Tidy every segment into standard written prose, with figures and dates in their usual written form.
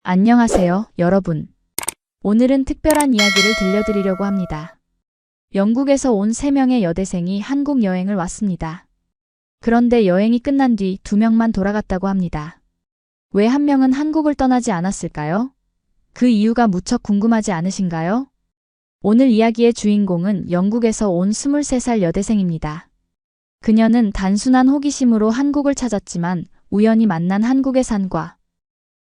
안녕하세요, 여러분. 오늘은 특별한 이야기를 들려드리려고 합니다. 영국에서 온 3명의 여대생이 한국 여행을 왔습니다. 그런데 여행이 끝난 뒤 2명만 돌아갔다고 합니다. 왜 1명은 한국을 떠나지 않았을까요? 그 이유가 무척 궁금하지 않으신가요? 오늘 이야기의 주인공은 영국에서 온 23살 여대생입니다. 그녀는 단순한 호기심으로 한국을 찾았지만 우연히 만난 한국의 산과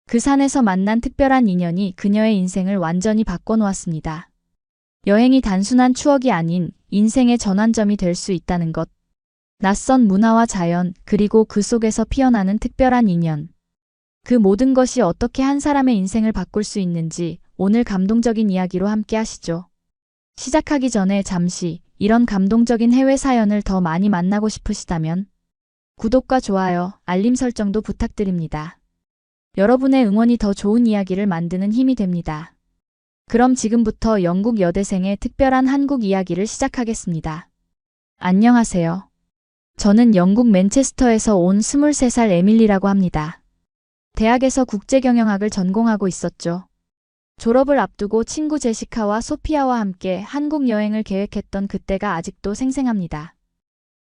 그 산에서 만난 특별한 인연이 그녀의 인생을 완전히 바꿔놓았습니다. 여행이 단순한 추억이 아닌 인생의 전환점이 될 수 있다는 것. 낯선 문화와 자연, 그리고 그 속에서 피어나는 특별한 인연. 그 모든 것이 어떻게 한 사람의 인생을 바꿀 수 있는지 오늘 감동적인 이야기로 함께 하시죠. 시작하기 전에 잠시 이런 감동적인 해외 사연을 더 많이 만나고 싶으시다면 구독과 좋아요, 알림 설정도 부탁드립니다. 여러분의 응원이 더 좋은 이야기를 만드는 힘이 됩니다. 그럼 지금부터 영국 여대생의 특별한 한국 이야기를 시작하겠습니다. 안녕하세요. 저는 영국 맨체스터에서 온 23살 에밀리라고 합니다. 대학에서 국제경영학을 전공하고 있었죠. 졸업을 앞두고 친구 제시카와 소피아와 함께 한국 여행을 계획했던 그때가 아직도 생생합니다.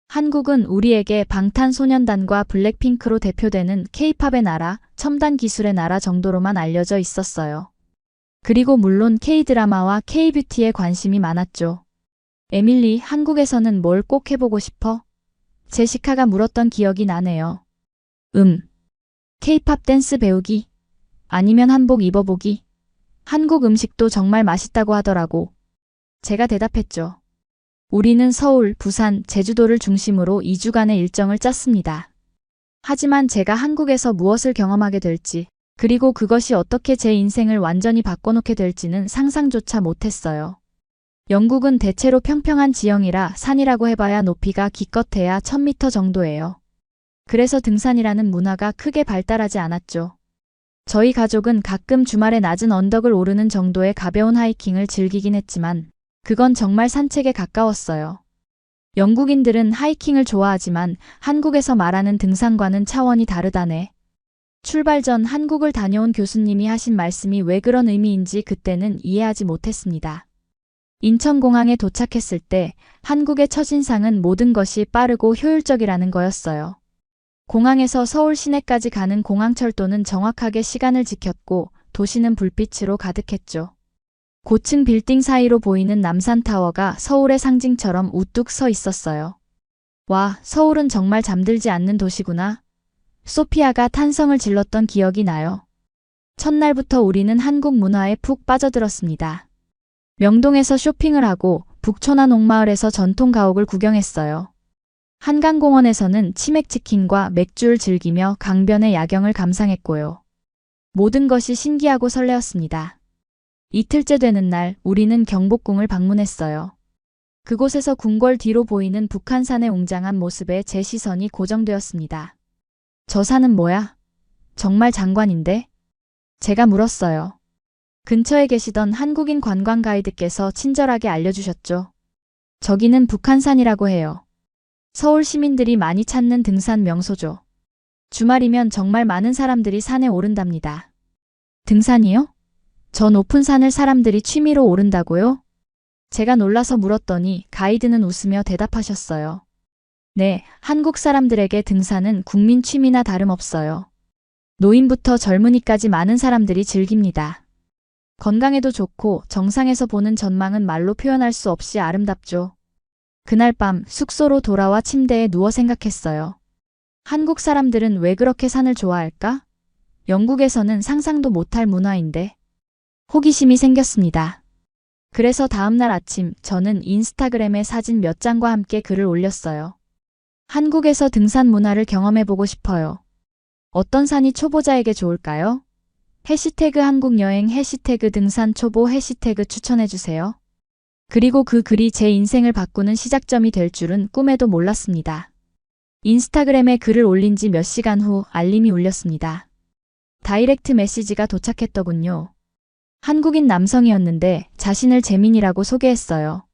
한국은 우리에게 방탄소년단과 블랙핑크로 대표되는 K-팝의 나라, 첨단 기술의 나라 정도로만 알려져 있었어요. 그리고 물론 K-드라마와 K-뷰티에 관심이 많았죠. 에밀리, 한국에서는 뭘 꼭 해보고 싶어? 제시카가 물었던 기억이 나네요. K-팝 댄스 배우기? 아니면 한복 입어보기? 한국 음식도 정말 맛있다고 하더라고. 제가 대답했죠. 우리는 서울, 부산, 제주도를 중심으로 2주간의 일정을 짰습니다. 하지만 제가 한국에서 무엇을 경험하게 될지, 그리고 그것이 어떻게 제 인생을 완전히 바꿔놓게 될지는 상상조차 못했어요. 영국은 대체로 평평한 지형이라 산이라고 해봐야 높이가 기껏해야 1000m 정도예요. 그래서 등산이라는 문화가 크게 발달하지 않았죠. 저희 가족은 가끔 주말에 낮은 언덕을 오르는 정도의 가벼운 하이킹을 즐기긴 했지만 그건 정말 산책에 가까웠어요. 영국인들은 하이킹을 좋아하지만 한국에서 말하는 등산과는 차원이 다르다네. 출발 전 한국을 다녀온 교수님이 하신 말씀이 왜 그런 의미인지 그때는 이해하지 못했습니다. 인천공항에 도착했을 때 한국의 첫인상은 모든 것이 빠르고 효율적이라는 거였어요. 공항에서 서울 시내까지 가는 공항철도는 정확하게 시간을 지켰고 도시는 불빛으로 가득했죠. 고층 빌딩 사이로 보이는 남산타워가 서울의 상징처럼 우뚝 서 있었어요. 와, 서울은 정말 잠들지 않는 도시구나. 소피아가 탄성을 질렀던 기억이 나요. 첫날부터 우리는 한국 문화에 푹 빠져들었습니다. 명동에서 쇼핑을 하고 북촌화 농마을에서 전통 가옥을 구경했어요. 한강공원에서는 치맥치킨과 맥주를 즐기며 강변의 야경을 감상했고요. 모든 것이 신기하고 설레었습니다. 이틀째 되는 날 우리는 경복궁을 방문했어요. 그곳에서 궁궐 뒤로 보이는 북한산의 웅장한 모습에 제 시선이 고정되었습니다. 저 산은 뭐야? 정말 장관인데? 제가 물었어요. 근처에 계시던 한국인 관광 가이드께서 친절하게 알려주셨죠. 저기는 북한산이라고 해요. 서울 시민들이 많이 찾는 등산 명소죠. 주말이면 정말 많은 사람들이 산에 오른답니다. 등산이요? 저 높은 산을 사람들이 취미로 오른다고요? 제가 놀라서 물었더니 가이드는 웃으며 대답하셨어요. 네, 한국 사람들에게 등산은 국민 취미나 다름없어요. 노인부터 젊은이까지 많은 사람들이 즐깁니다. 건강에도 좋고 정상에서 보는 전망은 말로 표현할 수 없이 아름답죠. 그날 밤 숙소로 돌아와 침대에 누워 생각했어요. 한국 사람들은 왜 그렇게 산을 좋아할까? 영국에서는 상상도 못할 문화인데. 호기심이 생겼습니다. 그래서 다음날 아침 저는 인스타그램에 사진 몇 장과 함께 글을 올렸어요. 한국에서 등산 문화를 경험해보고 싶어요. 어떤 산이 초보자에게 좋을까요? 해시태그 한국여행, 해시태그 등산 초보, 해시태그 추천해주세요. 그리고 그 글이 제 인생을 바꾸는 시작점이 될 줄은 꿈에도 몰랐습니다. 인스타그램에 글을 올린 지 몇 시간 후 알림이 울렸습니다. 다이렉트 메시지가 도착했더군요. 한국인 남성이었는데 자신을 재민이라고 소개했어요.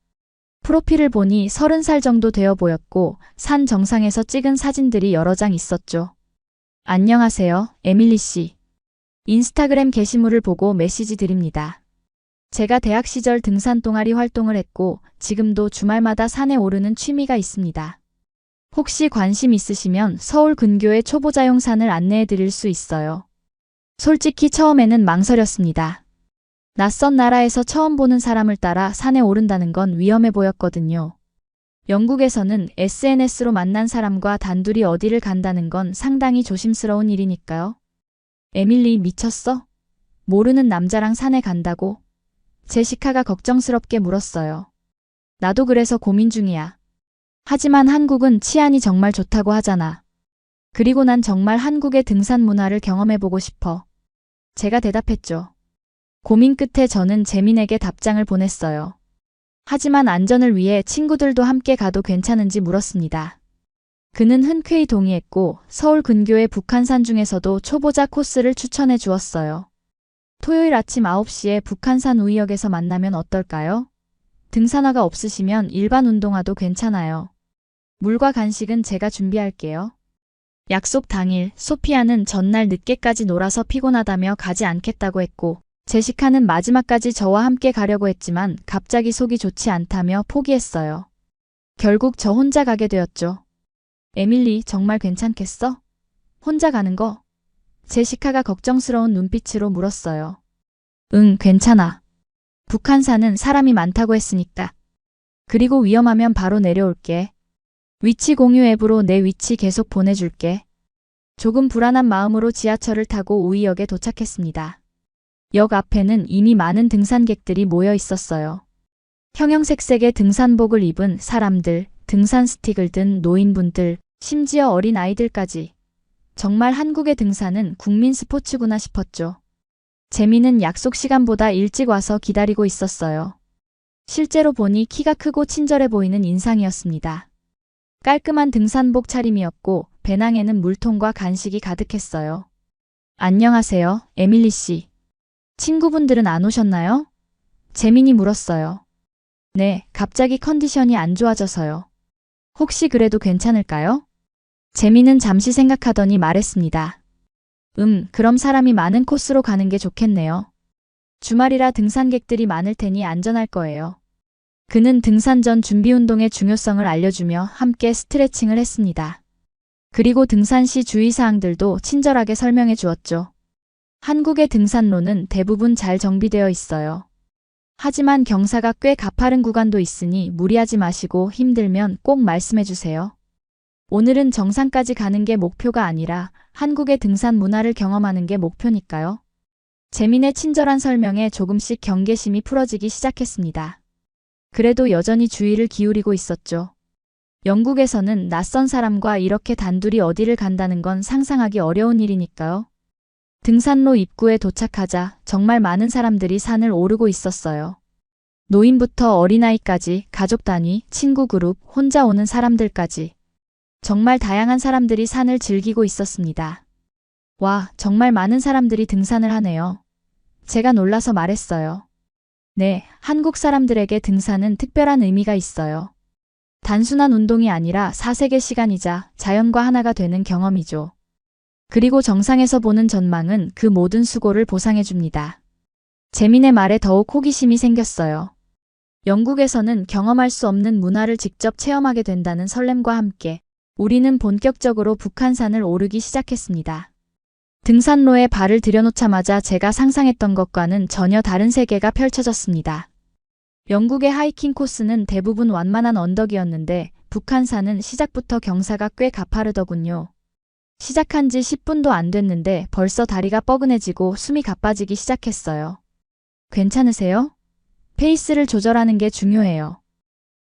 프로필을 보니 30살 정도 되어 보였고 산 정상에서 찍은 사진들이 여러 장 있었죠. 안녕하세요, 에밀리 씨. 인스타그램 게시물을 보고 메시지 드립니다. 제가 대학 시절 등산 동아리 활동을 했고 지금도 주말마다 산에 오르는 취미가 있습니다. 혹시 관심 있으시면 서울 근교의 초보자용 산을 안내해 드릴 수 있어요. 솔직히 처음에는 망설였습니다. 낯선 나라에서 처음 보는 사람을 따라 산에 오른다는 건 위험해 보였거든요. 영국에서는 SNS로 만난 사람과 단둘이 어디를 간다는 건 상당히 조심스러운 일이니까요. 에밀리 미쳤어? 모르는 남자랑 산에 간다고? 제시카가 걱정스럽게 물었어요. 나도 그래서 고민 중이야. 하지만 한국은 치안이 정말 좋다고 하잖아. 그리고 난 정말 한국의 등산 문화를 경험해보고 싶어. 제가 대답했죠. 고민 끝에 저는 재민에게 답장을 보냈어요. 하지만 안전을 위해 친구들도 함께 가도 괜찮은지 물었습니다. 그는 흔쾌히 동의했고 서울 근교의 북한산 중에서도 초보자 코스를 추천해 주었어요. 토요일 아침 9시에 북한산 우이역에서 만나면 어떨까요? 등산화가 없으시면 일반 운동화도 괜찮아요. 물과 간식은 제가 준비할게요. 약속 당일 소피아는 전날 늦게까지 놀아서 피곤하다며 가지 않겠다고 했고 제시카는 마지막까지 저와 함께 가려고 했지만 갑자기 속이 좋지 않다며 포기했어요. 결국 저 혼자 가게 되었죠. 에밀리 정말 괜찮겠어? 혼자 가는 거? 제시카가 걱정스러운 눈빛으로 물었어요. 응, 괜찮아. 북한산은 사람이 많다고 했으니까. 그리고 위험하면 바로 내려올게. 위치 공유 앱으로 내 위치 계속 보내줄게. 조금 불안한 마음으로 지하철을 타고 우이역에 도착했습니다. 역 앞에는 이미 많은 등산객들이 모여 있었어요. 형형색색의 등산복을 입은 사람들, 등산 스틱을 든 노인분들, 심지어 어린 아이들까지. 정말 한국의 등산은 국민 스포츠구나 싶었죠. 재미는 약속 시간보다 일찍 와서 기다리고 있었어요. 실제로 보니 키가 크고 친절해 보이는 인상이었습니다. 깔끔한 등산복 차림이었고 배낭에는 물통과 간식이 가득했어요. 안녕하세요, 에밀리 씨. 친구분들은 안 오셨나요? 재민이 물었어요. 네, 갑자기 컨디션이 안 좋아져서요. 혹시 그래도 괜찮을까요? 재민은 잠시 생각하더니 말했습니다. 그럼 사람이 많은 코스로 가는 게 좋겠네요. 주말이라 등산객들이 많을 테니 안전할 거예요. 그는 등산 전 준비 운동의 중요성을 알려주며 함께 스트레칭을 했습니다. 그리고 등산 시 주의사항들도 친절하게 설명해 주었죠. 한국의 등산로는 대부분 잘 정비되어 있어요. 하지만 경사가 꽤 가파른 구간도 있으니 무리하지 마시고 힘들면 꼭 말씀해 주세요. 오늘은 정상까지 가는 게 목표가 아니라 한국의 등산 문화를 경험하는 게 목표니까요. 재민의 친절한 설명에 조금씩 경계심이 풀어지기 시작했습니다. 그래도 여전히 주의를 기울이고 있었죠. 영국에서는 낯선 사람과 이렇게 단둘이 어디를 간다는 건 상상하기 어려운 일이니까요. 등산로 입구에 도착하자 정말 많은 사람들이 산을 오르고 있었어요. 노인부터 어린아이까지 가족 단위, 친구 그룹, 혼자 오는 사람들까지. 정말 다양한 사람들이 산을 즐기고 있었습니다. 와, 정말 많은 사람들이 등산을 하네요. 제가 놀라서 말했어요. 네, 한국 사람들에게 등산은 특별한 의미가 있어요. 단순한 운동이 아니라 사색의 시간이자 자연과 하나가 되는 경험이죠. 그리고 정상에서 보는 전망은 그 모든 수고를 보상해줍니다. 재민의 말에 더욱 호기심이 생겼어요. 영국에서는 경험할 수 없는 문화를 직접 체험하게 된다는 설렘과 함께 우리는 본격적으로 북한산을 오르기 시작했습니다. 등산로에 발을 들여놓자마자 제가 상상했던 것과는 전혀 다른 세계가 펼쳐졌습니다. 영국의 하이킹 코스는 대부분 완만한 언덕이었는데 북한산은 시작부터 경사가 꽤 가파르더군요. 시작한 지 10분도 안 됐는데 벌써 다리가 뻐근해지고 숨이 가빠지기 시작했어요. 괜찮으세요? 페이스를 조절하는 게 중요해요.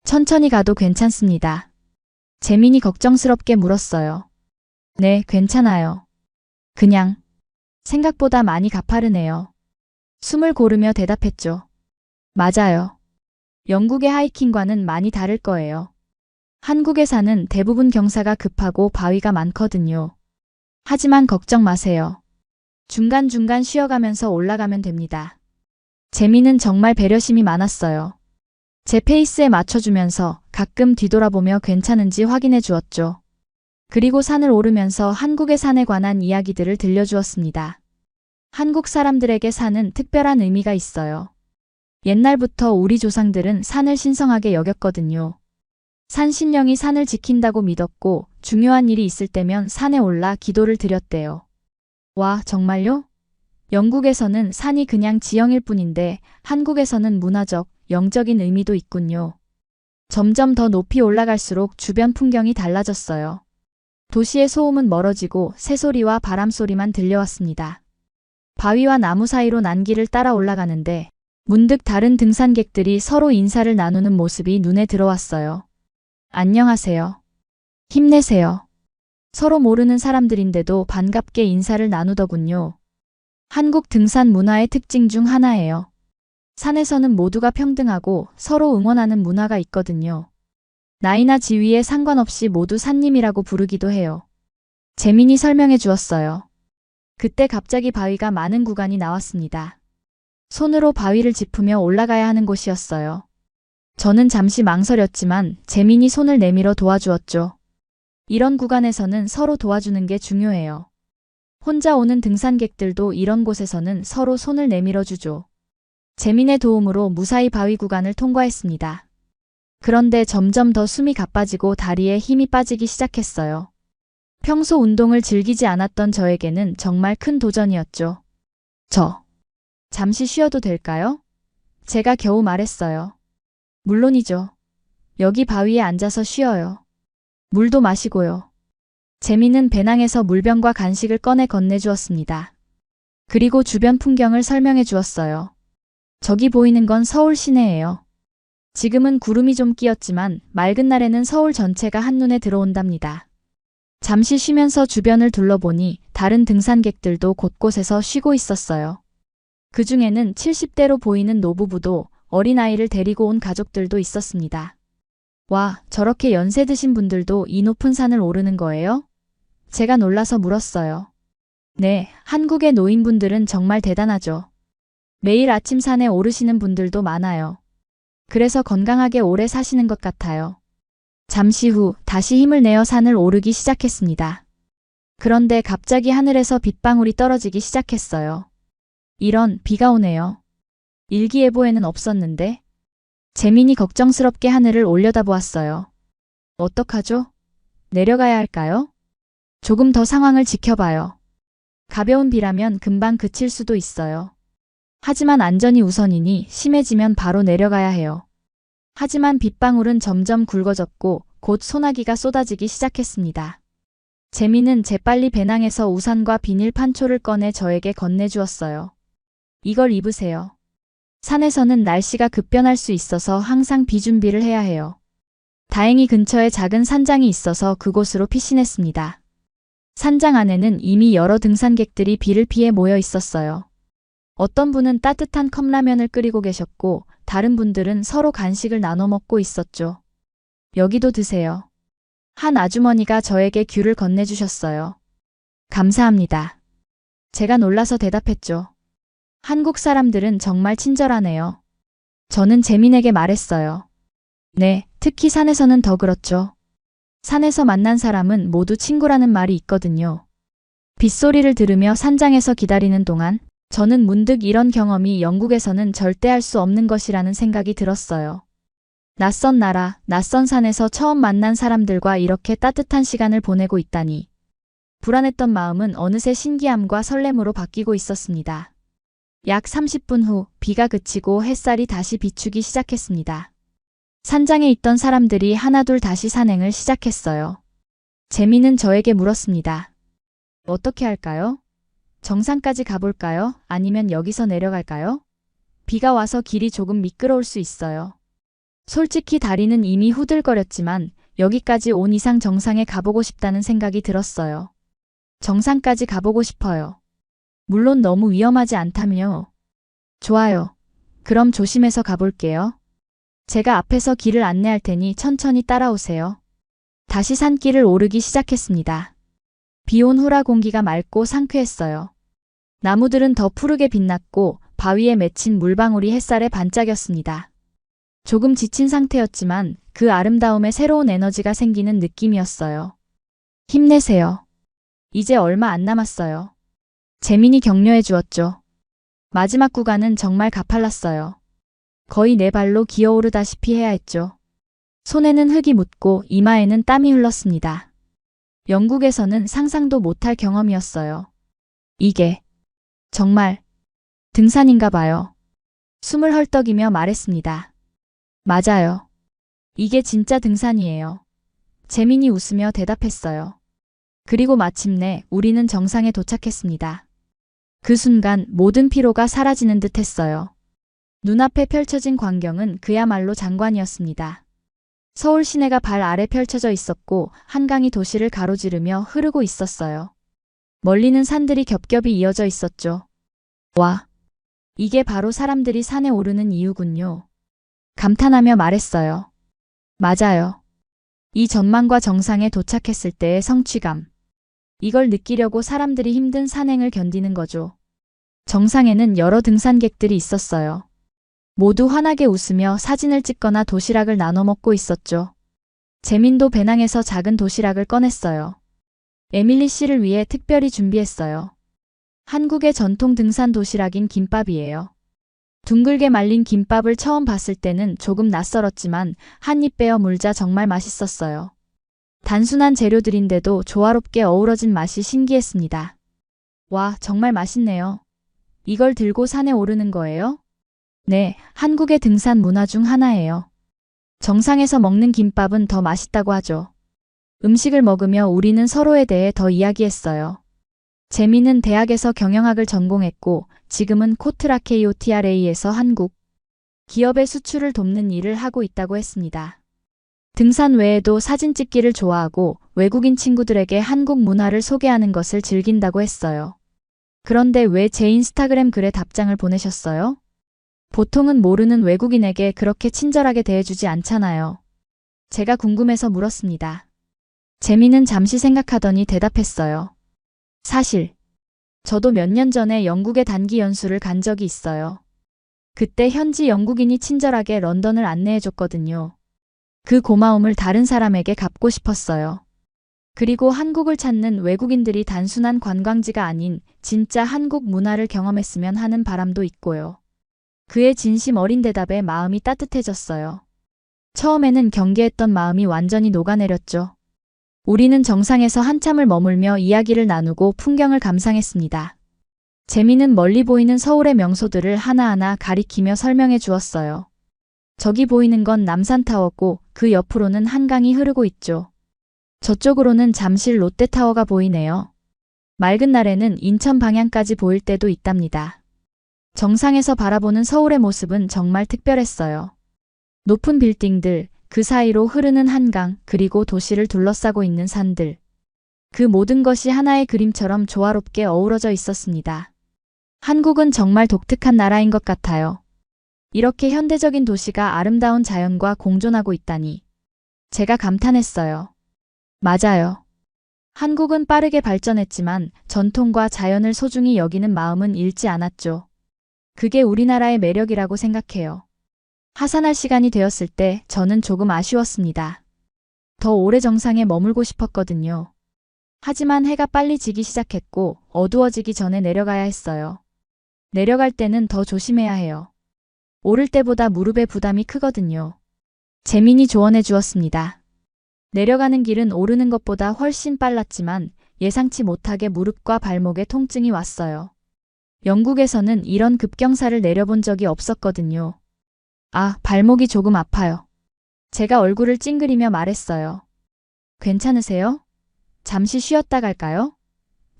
천천히 가도 괜찮습니다. 재민이 걱정스럽게 물었어요. 네, 괜찮아요. 그냥 생각보다 많이 가파르네요. 숨을 고르며 대답했죠. 맞아요. 영국의 하이킹과는 많이 다를 거예요. 한국의 산은 대부분 경사가 급하고 바위가 많거든요. 하지만 걱정 마세요. 중간중간 쉬어가면서 올라가면 됩니다. 재민은 정말 배려심이 많았어요. 제 페이스에 맞춰주면서 가끔 뒤돌아보며 괜찮은지 확인해 주었죠. 그리고 산을 오르면서 한국의 산에 관한 이야기들을 들려주었습니다. 한국 사람들에게 산은 특별한 의미가 있어요. 옛날부터 우리 조상들은 산을 신성하게 여겼거든요. 산신령이 산을 지킨다고 믿었고 중요한 일이 있을 때면 산에 올라 기도를 드렸대요. 와, 정말요? 영국에서는 산이 그냥 지형일 뿐인데 한국에서는 문화적, 영적인 의미도 있군요. 점점 더 높이 올라갈수록 주변 풍경이 달라졌어요. 도시의 소음은 멀어지고 새소리와 바람소리만 들려왔습니다. 바위와 나무 사이로 난 길을 따라 올라가는데 문득 다른 등산객들이 서로 인사를 나누는 모습이 눈에 들어왔어요. 안녕하세요. 힘내세요. 서로 모르는 사람들인데도 반갑게 인사를 나누더군요. 한국 등산 문화의 특징 중 하나예요. 산에서는 모두가 평등하고 서로 응원하는 문화가 있거든요. 나이나 지위에 상관없이 모두 산님이라고 부르기도 해요. 재민이 설명해 주었어요. 그때 갑자기 바위가 많은 구간이 나왔습니다. 손으로 바위를 짚으며 올라가야 하는 곳이었어요. 저는 잠시 망설였지만 재민이 손을 내밀어 도와주었죠. 이런 구간에서는 서로 도와주는 게 중요해요. 혼자 오는 등산객들도 이런 곳에서는 서로 손을 내밀어 주죠. 재민의 도움으로 무사히 바위 구간을 통과했습니다. 그런데 점점 더 숨이 가빠지고 다리에 힘이 빠지기 시작했어요. 평소 운동을 즐기지 않았던 저에게는 정말 큰 도전이었죠. 잠시 쉬어도 될까요? 제가 겨우 말했어요. 물론이죠. 여기 바위에 앉아서 쉬어요. 물도 마시고요. 재민은 배낭에서 물병과 간식을 꺼내 건네주었습니다. 그리고 주변 풍경을 설명해 주었어요. 저기 보이는 건 서울 시내예요. 지금은 구름이 좀 끼었지만 맑은 날에는 서울 전체가 한눈에 들어온답니다. 잠시 쉬면서 주변을 둘러보니 다른 등산객들도 곳곳에서 쉬고 있었어요. 그 중에는 70대로 보이는 노부부도 어린아이를 데리고 온 가족들도 있었습니다. 와, 저렇게 연세 드신 분들도 이 높은 산을 오르는 거예요? 제가 놀라서 물었어요. 네, 한국의 노인분들은 정말 대단하죠. 매일 아침 산에 오르시는 분들도 많아요. 그래서 건강하게 오래 사시는 것 같아요. 잠시 후 다시 힘을 내어 산을 오르기 시작했습니다. 그런데 갑자기 하늘에서 빗방울이 떨어지기 시작했어요. 이런, 비가 오네요. 일기예보에는 없었는데. 재민이 걱정스럽게 하늘을 올려다보았어요. 어떡하죠? 내려가야 할까요? 조금 더 상황을 지켜봐요. 가벼운 비라면 금방 그칠 수도 있어요. 하지만 안전이 우선이니 심해지면 바로 내려가야 해요. 하지만 빗방울은 점점 굵어졌고 곧 소나기가 쏟아지기 시작했습니다. 재민은 재빨리 배낭에서 우산과 비닐 판초를 꺼내 저에게 건네주었어요. 이걸 입으세요. 산에서는 날씨가 급변할 수 있어서 항상 비 준비를 해야 해요. 다행히 근처에 작은 산장이 있어서 그곳으로 피신했습니다. 산장 안에는 이미 여러 등산객들이 비를 피해 모여 있었어요. 어떤 분은 따뜻한 컵라면을 끓이고 계셨고 다른 분들은 서로 간식을 나눠 먹고 있었죠. 여기도 드세요. 한 아주머니가 저에게 귤을 건네주셨어요. 감사합니다. 제가 놀라서 대답했죠. 한국 사람들은 정말 친절하네요. 저는 재민에게 말했어요. 네, 특히 산에서는 더 그렇죠. 산에서 만난 사람은 모두 친구라는 말이 있거든요. 빗소리를 들으며 산장에서 기다리는 동안 저는 문득 이런 경험이 영국에서는 절대 할 수 없는 것이라는 생각이 들었어요. 낯선 나라, 낯선 산에서 처음 만난 사람들과 이렇게 따뜻한 시간을 보내고 있다니. 불안했던 마음은 어느새 신기함과 설렘으로 바뀌고 있었습니다. 약 30분 후 비가 그치고 햇살이 다시 비추기 시작했습니다. 산장에 있던 사람들이 하나둘 다시 산행을 시작했어요. 재민은 저에게 물었습니다. 어떻게 할까요? 정상까지 가볼까요? 아니면 여기서 내려갈까요? 비가 와서 길이 조금 미끄러울 수 있어요. 솔직히 다리는 이미 후들거렸지만 여기까지 온 이상 정상에 가보고 싶다는 생각이 들었어요. 정상까지 가보고 싶어요. 물론 너무 위험하지 않다며. 좋아요. 그럼 조심해서 가볼게요. 제가 앞에서 길을 안내할 테니 천천히 따라오세요. 다시 산길을 오르기 시작했습니다. 비온 후라 공기가 맑고 상쾌했어요. 나무들은 더 푸르게 빛났고 바위에 맺힌 물방울이 햇살에 반짝였습니다. 조금 지친 상태였지만 그 아름다움에 새로운 에너지가 생기는 느낌이었어요. 힘내세요. 이제 얼마 안 남았어요. 재민이 격려해 주었죠. 마지막 구간은 정말 가팔랐어요. 거의 네 발로 기어오르다시피 해야 했죠. 손에는 흙이 묻고 이마에는 땀이 흘렀습니다. 영국에서는 상상도 못할 경험이었어요. 이게 정말 등산인가 봐요. 숨을 헐떡이며 말했습니다. 맞아요. 이게 진짜 등산이에요. 재민이 웃으며 대답했어요. 그리고 마침내 우리는 정상에 도착했습니다. 그 순간 모든 피로가 사라지는 듯 했어요. 눈앞에 펼쳐진 광경은 그야말로 장관이었습니다. 서울 시내가 발 아래 펼쳐져 있었고 한강이 도시를 가로지르며 흐르고 있었어요. 멀리는 산들이 겹겹이 이어져 있었죠. 와, 이게 바로 사람들이 산에 오르는 이유군요. 감탄하며 말했어요. 맞아요. 이 전망과 정상에 도착했을 때의 성취감. 이걸 느끼려고 사람들이 힘든 산행을 견디는 거죠. 정상에는 여러 등산객들이 있었어요. 모두 환하게 웃으며 사진을 찍거나 도시락을 나눠 먹고 있었죠. 재민도 배낭에서 작은 도시락을 꺼냈어요. 에밀리 씨를 위해 특별히 준비했어요. 한국의 전통 등산 도시락인 김밥이에요. 둥글게 말린 김밥을 처음 봤을 때는 조금 낯설었지만 한 입 베어 물자 정말 맛있었어요. 단순한 재료들인데도 조화롭게 어우러진 맛이 신기했습니다. 와, 정말 맛있네요. 이걸 들고 산에 오르는 거예요? 네, 한국의 등산 문화 중 하나예요. 정상에서 먹는 김밥은 더 맛있다고 하죠. 음식을 먹으며 우리는 서로에 대해 더 이야기했어요. 재민은 대학에서 경영학을 전공했고 지금은 코트라케이오 TRA에서 한국 기업의 수출을 돕는 일을 하고 있다고 했습니다. 등산 외에도 사진 찍기를 좋아하고 외국인 친구들에게 한국 문화를 소개하는 것을 즐긴다고 했어요. 그런데 왜 제 인스타그램 글에 답장을 보내셨어요? 보통은 모르는 외국인에게 그렇게 친절하게 대해주지 않잖아요. 제가 궁금해서 물었습니다. 재민은 잠시 생각하더니 대답했어요. 사실 저도 몇 년 전에 영국에 단기 연수를 간 적이 있어요. 그때 현지 영국인이 친절하게 런던을 안내해줬거든요. 그 고마움을 다른 사람에게 갚고 싶었어요. 그리고 한국을 찾는 외국인들이 단순한 관광지가 아닌 진짜 한국 문화를 경험했으면 하는 바람도 있고요. 그의 진심 어린 대답에 마음이 따뜻해졌어요. 처음에는 경계했던 마음이 완전히 녹아내렸죠. 우리는 정상에서 한참을 머물며 이야기를 나누고 풍경을 감상했습니다. 재민은 멀리 보이는 서울의 명소들을 하나하나 가리키며 설명해 주었어요. 저기 보이는 건 남산타워고 그 옆으로는 한강이 흐르고 있죠. 저쪽으로는 잠실 롯데타워가 보이네요. 맑은 날에는 인천 방향까지 보일 때도 있답니다. 정상에서 바라보는 서울의 모습은 정말 특별했어요. 높은 빌딩들, 그 사이로 흐르는 한강, 그리고 도시를 둘러싸고 있는 산들. 그 모든 것이 하나의 그림처럼 조화롭게 어우러져 있었습니다. 한국은 정말 독특한 나라인 것 같아요. 이렇게 현대적인 도시가 아름다운 자연과 공존하고 있다니. 제가 감탄했어요. 맞아요. 한국은 빠르게 발전했지만 전통과 자연을 소중히 여기는 마음은 잃지 않았죠. 그게 우리나라의 매력이라고 생각해요. 하산할 시간이 되었을 때 저는 조금 아쉬웠습니다. 더 오래 정상에 머물고 싶었거든요. 하지만 해가 빨리 지기 시작했고 어두워지기 전에 내려가야 했어요. 내려갈 때는 더 조심해야 해요. 오를 때보다 무릎에 부담이 크거든요. 재민이 조언해 주었습니다. 내려가는 길은 오르는 것보다 훨씬 빨랐지만 예상치 못하게 무릎과 발목에 통증이 왔어요. 영국에서는 이런 급경사를 내려본 적이 없었거든요. 아, 발목이 조금 아파요. 제가 얼굴을 찡그리며 말했어요. 괜찮으세요? 잠시 쉬었다 갈까요?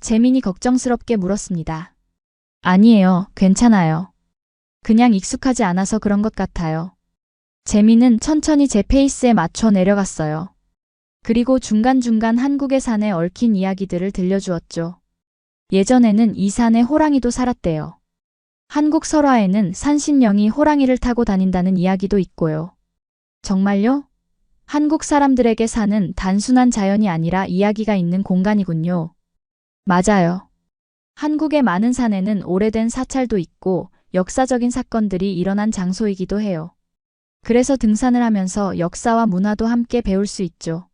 재민이 걱정스럽게 물었습니다. 아니에요, 괜찮아요. 그냥 익숙하지 않아서 그런 것 같아요. 재민은 천천히 제 페이스에 맞춰 내려갔어요. 그리고 중간중간 한국의 산에 얽힌 이야기들을 들려주었죠. 예전에는 이 산에 호랑이도 살았대요. 한국 설화에는 산신령이 호랑이를 타고 다닌다는 이야기도 있고요. 정말요? 한국 사람들에게 산은 단순한 자연이 아니라 이야기가 있는 공간이군요. 맞아요. 한국의 많은 산에는 오래된 사찰도 있고 역사적인 사건들이 일어난 장소이기도 해요. 그래서 등산을 하면서 역사와 문화도 함께 배울 수 있죠.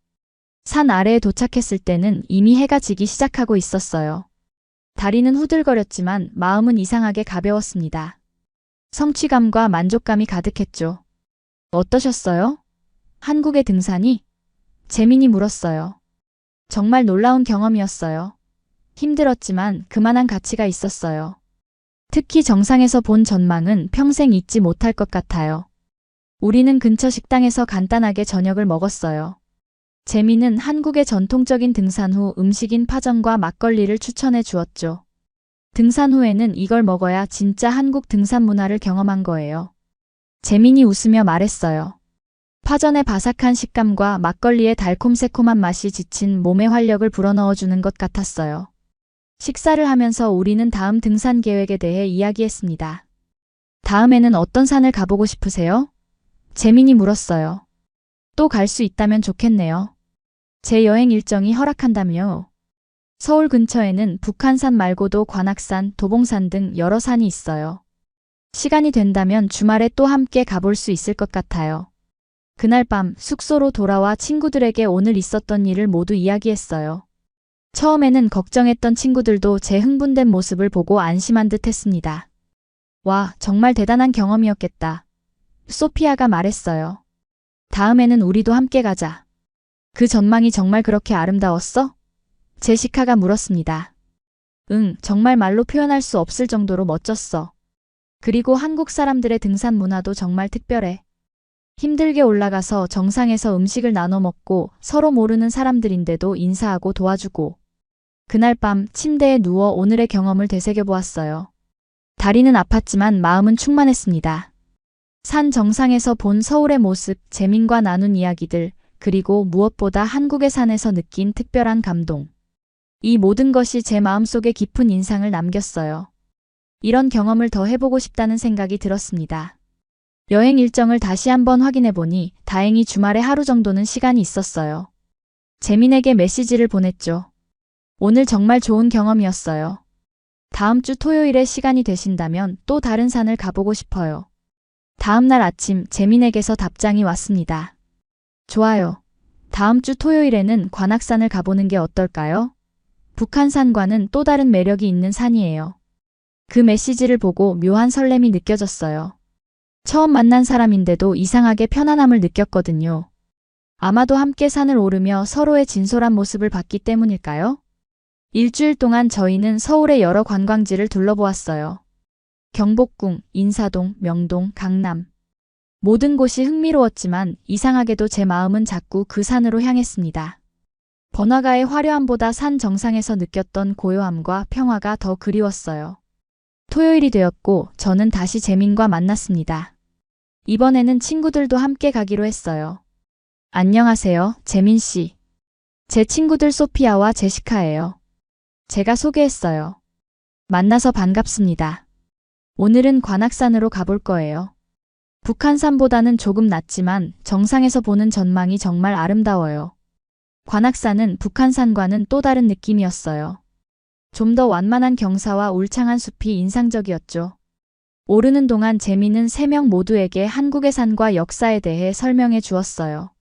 산 아래에 도착했을 때는 이미 해가 지기 시작하고 있었어요. 다리는 후들거렸지만 마음은 이상하게 가벼웠습니다. 성취감과 만족감이 가득했죠. 어떠셨어요? 한국의 등산이? 재민이 물었어요. 정말 놀라운 경험이었어요. 힘들었지만 그만한 가치가 있었어요. 특히 정상에서 본 전망은 평생 잊지 못할 것 같아요. 우리는 근처 식당에서 간단하게 저녁을 먹었어요. 재민은 한국의 전통적인 등산 후 음식인 파전과 막걸리를 추천해 주었죠. 등산 후에는 이걸 먹어야 진짜 한국 등산 문화를 경험한 거예요. 재민이 웃으며 말했어요. 파전의 바삭한 식감과 막걸리의 달콤새콤한 맛이 지친 몸에 활력을 불어넣어주는 것 같았어요. 식사를 하면서 우리는 다음 등산 계획에 대해 이야기했습니다. 다음에는 어떤 산을 가보고 싶으세요? 재민이 물었어요. 또 갈 수 있다면 좋겠네요. 제 여행 일정이 허락한다며. 서울 근처에는 북한산 말고도 관악산, 도봉산 등 여러 산이 있어요. 시간이 된다면 주말에 또 함께 가볼 수 있을 것 같아요. 그날 밤 숙소로 돌아와 친구들에게 오늘 있었던 일을 모두 이야기했어요. 처음에는 걱정했던 친구들도 제 흥분된 모습을 보고 안심한 듯 했습니다. 와, 정말 대단한 경험이었겠다. 소피아가 말했어요. 다음에는 우리도 함께 가자. 그 전망이 정말 그렇게 아름다웠어? 제시카가 물었습니다. 응, 정말 말로 표현할 수 없을 정도로 멋졌어. 그리고 한국 사람들의 등산 문화도 정말 특별해. 힘들게 올라가서 정상에서 음식을 나눠 먹고 서로 모르는 사람들인데도 인사하고 도와주고. 그날 밤 침대에 누워 오늘의 경험을 되새겨보았어요. 다리는 아팠지만 마음은 충만했습니다. 산 정상에서 본 서울의 모습, 재민과 나눈 이야기들, 그리고 무엇보다 한국의 산에서 느낀 특별한 감동. 이 모든 것이 제 마음속에 깊은 인상을 남겼어요. 이런 경험을 더 해보고 싶다는 생각이 들었습니다. 여행 일정을 다시 한번 확인해보니 다행히 주말에 하루 정도는 시간이 있었어요. 재민에게 메시지를 보냈죠. 오늘 정말 좋은 경험이었어요. 다음 주 토요일에 시간이 되신다면 또 다른 산을 가보고 싶어요. 다음 날 아침 재민에게서 답장이 왔습니다. 좋아요. 다음 주 토요일에는 관악산을 가보는 게 어떨까요? 북한산과는 또 다른 매력이 있는 산이에요. 그 메시지를 보고 묘한 설렘이 느껴졌어요. 처음 만난 사람인데도 이상하게 편안함을 느꼈거든요. 아마도 함께 산을 오르며 서로의 진솔한 모습을 봤기 때문일까요? 일주일 동안 저희는 서울의 여러 관광지를 둘러보았어요. 경복궁, 인사동, 명동, 강남. 모든 곳이 흥미로웠지만 이상하게도 제 마음은 자꾸 그 산으로 향했습니다. 번화가의 화려함보다 산 정상에서 느꼈던 고요함과 평화가 더 그리웠어요. 토요일이 되었고 저는 다시 재민과 만났습니다. 이번에는 친구들도 함께 가기로 했어요. 안녕하세요, 재민 씨. 제 친구들 소피아와 제시카예요. 제가 소개했어요. 만나서 반갑습니다. 오늘은 관악산으로 가볼 거예요. 북한산보다는 조금 낫지만 정상에서 보는 전망이 정말 아름다워요. 관악산은 북한산과는 또 다른 느낌이었어요. 좀 더 완만한 경사와 울창한 숲이 인상적이었죠. 오르는 동안 재민은 3명 모두에게 한국의 산과 역사에 대해 설명해 주었어요.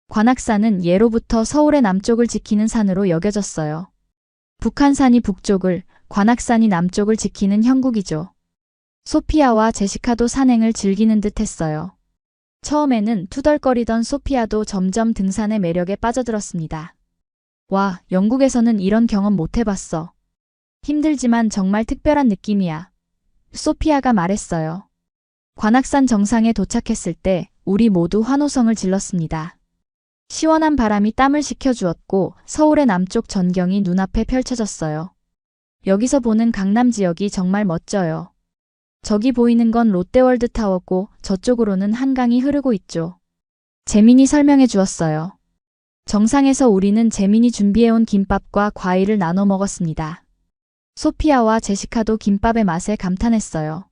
관악산은 예로부터 서울의 남쪽을 지키는 산으로 여겨졌어요. 북한산이 북쪽을, 관악산이 남쪽을 지키는 형국이죠. 소피아와 제시카도 산행을 즐기는 듯 했어요. 처음에는 투덜거리던 소피아도 점점 등산의 매력에 빠져들었습니다. 와, 영국에서는 이런 경험 못 해봤어. 힘들지만 정말 특별한 느낌이야. 소피아가 말했어요. 관악산 정상에 도착했을 때 우리 모두 환호성을 질렀습니다. 시원한 바람이 땀을 식혀주었고 서울의 남쪽 전경이 눈앞에 펼쳐졌어요. 여기서 보는 강남 지역이 정말 멋져요. 저기 보이는 건 롯데월드 타워고 저쪽으로는 한강이 흐르고 있죠. 재민이 설명해 주었어요. 정상에서 우리는 재민이 준비해온 김밥과 과일을 나눠 먹었습니다. 소피아와 제시카도 김밥의 맛에 감탄했어요.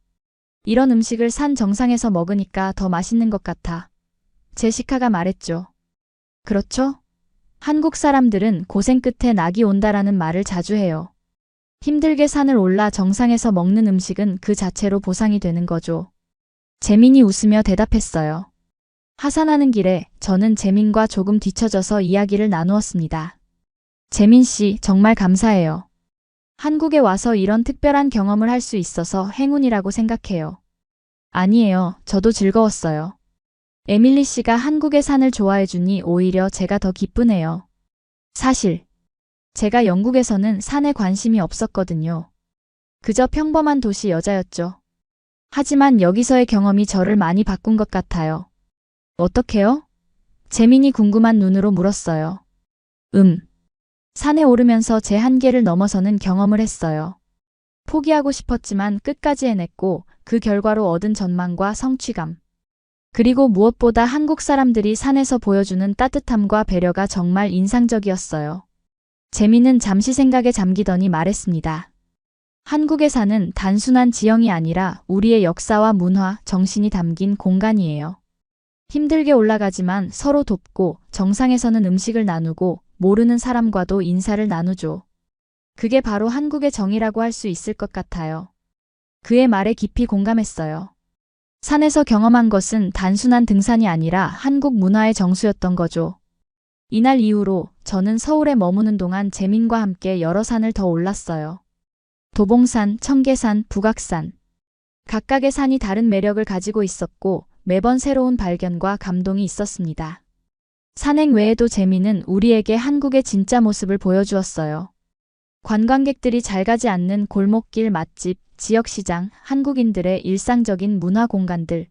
이런 음식을 산 정상에서 먹으니까 더 맛있는 것 같아. 제시카가 말했죠. 그렇죠? 한국 사람들은 고생 끝에 낙이 온다라는 말을 자주 해요. 힘들게 산을 올라 정상에서 먹는 음식은 그 자체로 보상이 되는 거죠. 재민이 웃으며 대답했어요. 하산하는 길에 저는 재민과 조금 뒤처져서 이야기를 나누었습니다. 재민 씨, 정말 감사해요. 한국에 와서 이런 특별한 경험을 할 수 있어서 행운이라고 생각해요. 아니에요. 저도 즐거웠어요. 에밀리 씨가 한국의 산을 좋아해주니 오히려 제가 더 기쁘네요. 사실, 제가 영국에서는 산에 관심이 없었거든요. 그저 평범한 도시 여자였죠. 하지만 여기서의 경험이 저를 많이 바꾼 것 같아요. 어떻게요? 재민이 궁금한 눈으로 물었어요. 산에 오르면서 제 한계를 넘어서는 경험을 했어요. 포기하고 싶었지만 끝까지 해냈고 그 결과로 얻은 전망과 성취감. 그리고 무엇보다 한국 사람들이 산에서 보여주는 따뜻함과 배려가 정말 인상적이었어요. 재민은 잠시 생각에 잠기더니 말했습니다. 한국의 산은 단순한 지형이 아니라 우리의 역사와 문화, 정신이 담긴 공간이에요. 힘들게 올라가지만 서로 돕고 정상에서는 음식을 나누고 모르는 사람과도 인사를 나누죠. 그게 바로 한국의 정이라고 할 수 있을 것 같아요. 그의 말에 깊이 공감했어요. 산에서 경험한 것은 단순한 등산이 아니라 한국 문화의 정수였던 거죠. 이날 이후로 저는 서울에 머무는 동안 재민과 함께 여러 산을 더 올랐어요. 도봉산, 청계산, 북악산. 각각의 산이 다른 매력을 가지고 있었고 매번 새로운 발견과 감동이 있었습니다. 산행 외에도 재민은 우리에게 한국의 진짜 모습을 보여주었어요. 관광객들이 잘 가지 않는 골목길 맛집, 지역시장, 한국인들의 일상적인 문화 공간들.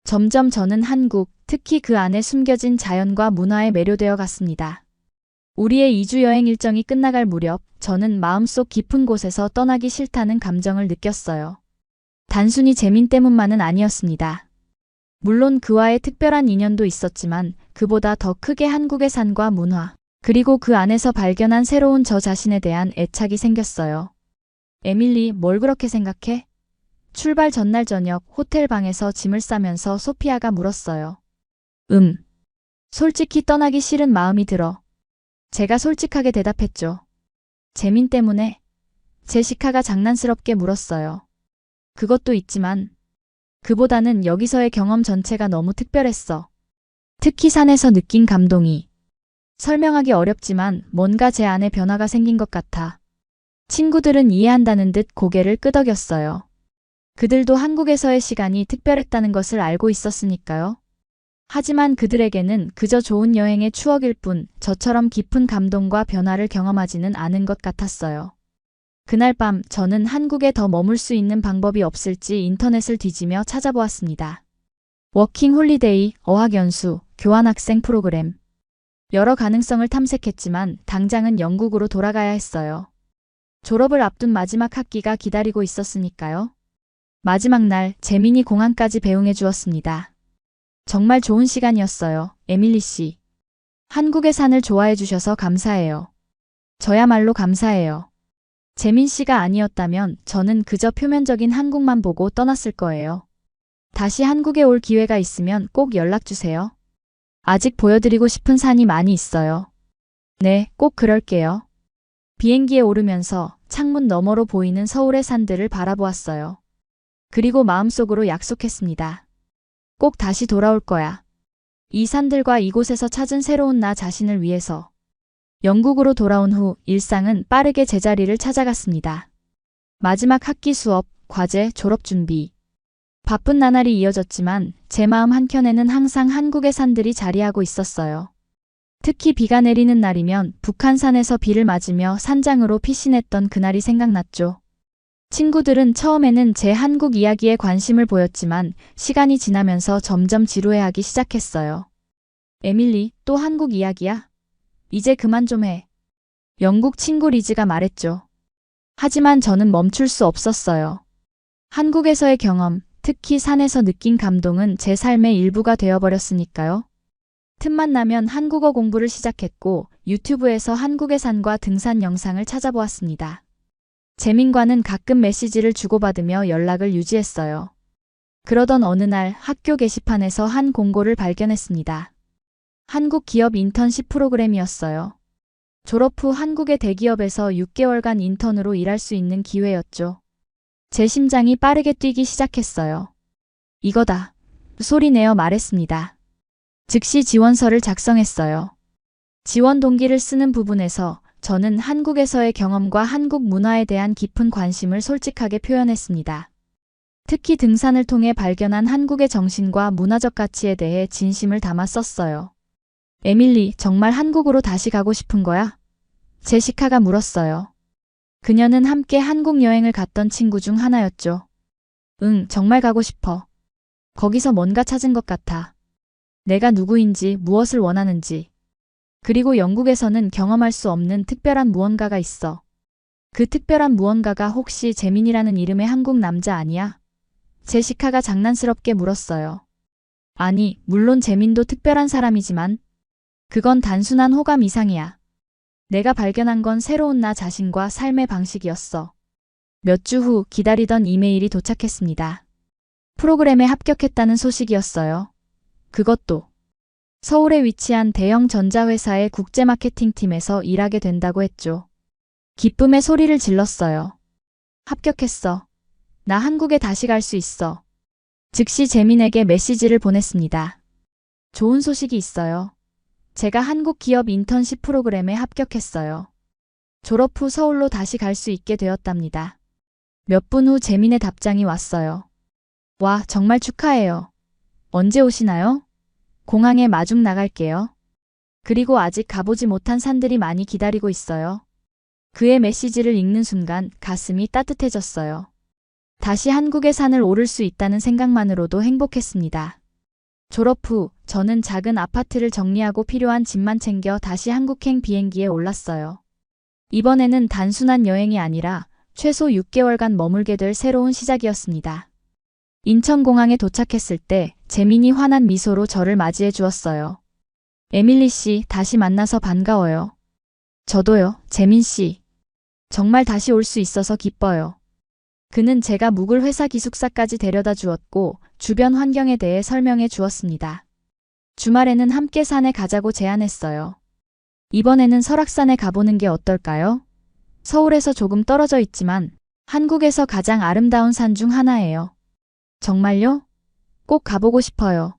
점점 저는 한국, 특히 그 안에 숨겨진 자연과 문화에 매료되어 갔습니다. 우리의 2주 여행 일정이 끝나갈 무렵 저는 마음속 깊은 곳에서 떠나기 싫다는 감정을 느꼈어요. 단순히 재민 때문만은 아니었습니다. 물론 그와의 특별한 인연도 있었지만 그보다 더 크게 한국의 산과 문화, 그리고 그 안에서 발견한 새로운 저 자신에 대한 애착이 생겼어요. 에밀리, 뭘 그렇게 생각해? 출발 전날 저녁 호텔 방에서 짐을 싸면서 소피아가 물었어요. 솔직히 떠나기 싫은 마음이 들어. 제가 솔직하게 대답했죠. 재민 때문에? 제시카가 장난스럽게 물었어요. 그것도 있지만 그보다는 여기서의 경험 전체가 너무 특별했어. 특히 산에서 느낀 감동이. 설명하기 어렵지만 뭔가 제 안에 변화가 생긴 것 같아. 친구들은 이해한다는 듯 고개를 끄덕였어요. 그들도 한국에서의 시간이 특별했다는 것을 알고 있었으니까요. 하지만 그들에게는 그저 좋은 여행의 추억일 뿐 저처럼 깊은 감동과 변화를 경험하지는 않은 것 같았어요. 그날 밤 저는 한국에 더 머물 수 있는 방법이 없을지 인터넷을 뒤지며 찾아보았습니다. 워킹 홀리데이, 어학연수, 교환학생 프로그램. 여러 가능성을 탐색했지만 당장은 영국으로 돌아가야 했어요. 졸업을 앞둔 마지막 학기가 기다리고 있었으니까요. 마지막 날 재민이 공항까지 배웅해 주었습니다. 정말 좋은 시간이었어요, 에밀리 씨. 한국의 산을 좋아해 주셔서 감사해요. 저야말로 감사해요. 재민 씨가 아니었다면 저는 그저 표면적인 한국만 보고 떠났을 거예요. 다시 한국에 올 기회가 있으면 꼭 연락 주세요. 아직 보여드리고 싶은 산이 많이 있어요. 네, 꼭 그럴게요. 비행기에 오르면서 창문 너머로 보이는 서울의 산들을 바라보았어요. 그리고 마음속으로 약속했습니다. 꼭 다시 돌아올 거야. 이 산들과 이곳에서 찾은 새로운 나 자신을 위해서. 영국으로 돌아온 후 일상은 빠르게 제자리를 찾아갔습니다. 마지막 학기 수업, 과제, 졸업 준비. 바쁜 나날이 이어졌지만 제 마음 한켠에는 항상 한국의 산들이 자리하고 있었어요. 특히 비가 내리는 날이면 북한산에서 비를 맞으며 산장으로 피신했던 그날이 생각났죠. 친구들은 처음에는 제 한국 이야기에 관심을 보였지만 시간이 지나면서 점점 지루해하기 시작했어요. 에밀리, 또 한국 이야기야? 이제 그만 좀 해. 영국 친구 리즈가 말했죠. 하지만 저는 멈출 수 없었어요. 한국에서의 경험, 특히 산에서 느낀 감동은 제 삶의 일부가 되어버렸으니까요. 틈만 나면 한국어 공부를 시작했고 유튜브에서 한국의 산과 등산 영상을 찾아보았습니다. 재민과는 가끔 메시지를 주고받으며 연락을 유지했어요. 그러던 어느 날 학교 게시판에서 한 공고를 발견했습니다. 한국 기업 인턴십 프로그램이었어요. 졸업 후 한국의 대기업에서 6개월간 인턴으로 일할 수 있는 기회였죠. 제 심장이 빠르게 뛰기 시작했어요. 이거다. 소리내어 말했습니다. 즉시 지원서를 작성했어요. 지원 동기를 쓰는 부분에서 저는 한국에서의 경험과 한국 문화에 대한 깊은 관심을 솔직하게 표현했습니다. 특히 등산을 통해 발견한 한국의 정신과 문화적 가치에 대해 진심을 담아 썼어요. 에밀리, 정말 한국으로 다시 가고 싶은 거야? 제시카가 물었어요. 그녀는 함께 한국 여행을 갔던 친구 중 하나였죠. 응, 정말 가고 싶어. 거기서 뭔가 찾은 것 같아. 내가 누구인지, 무엇을 원하는지. 그리고 영국에서는 경험할 수 없는 특별한 무언가가 있어. 그 특별한 무언가가 혹시 재민이라는 이름의 한국 남자 아니야? 제시카가 장난스럽게 물었어요. 아니, 물론 재민도 특별한 사람이지만 그건 단순한 호감 이상이야. 내가 발견한 건 새로운 나 자신과 삶의 방식이었어. 몇 주 후 기다리던 이메일이 도착했습니다. 프로그램에 합격했다는 소식이었어요. 그것도 서울에 위치한 대형 전자회사의 국제마케팅팀에서 일하게 된다고 했죠. 기쁨의 소리를 질렀어요. 합격했어. 나 한국에 다시 갈 수 있어. 즉시 재민에게 메시지를 보냈습니다. 좋은 소식이 있어요. 제가 한국 기업 인턴십 프로그램에 합격했어요. 졸업 후 서울로 다시 갈 수 있게 되었답니다. 몇 분 후 재민의 답장이 왔어요. 와, 정말 축하해요. 언제 오시나요? 공항에 마중 나갈게요. 그리고 아직 가보지 못한 산들이 많이 기다리고 있어요. 그의 메시지를 읽는 순간 가슴이 따뜻해졌어요. 다시 한국의 산을 오를 수 있다는 생각만으로도 행복했습니다. 졸업 후 저는 작은 아파트를 정리하고 필요한 짐만 챙겨 다시 한국행 비행기에 올랐어요. 이번에는 단순한 여행이 아니라 최소 6개월간 머물게 될 새로운 시작이었습니다. 인천공항에 도착했을 때 재민이 환한 미소로 저를 맞이해 주었어요. 에밀리 씨, 다시 만나서 반가워요. 저도요, 재민 씨. 정말 다시 올 수 있어서 기뻐요. 그는 제가 묵을 회사 기숙사까지 데려다 주었고 주변 환경에 대해 설명해 주었습니다. 주말에는 함께 산에 가자고 제안했어요. 이번에는 설악산에 가보는 게 어떨까요? 서울에서 조금 떨어져 있지만 한국에서 가장 아름다운 산 중 하나예요. 정말요? 꼭 가보고 싶어요.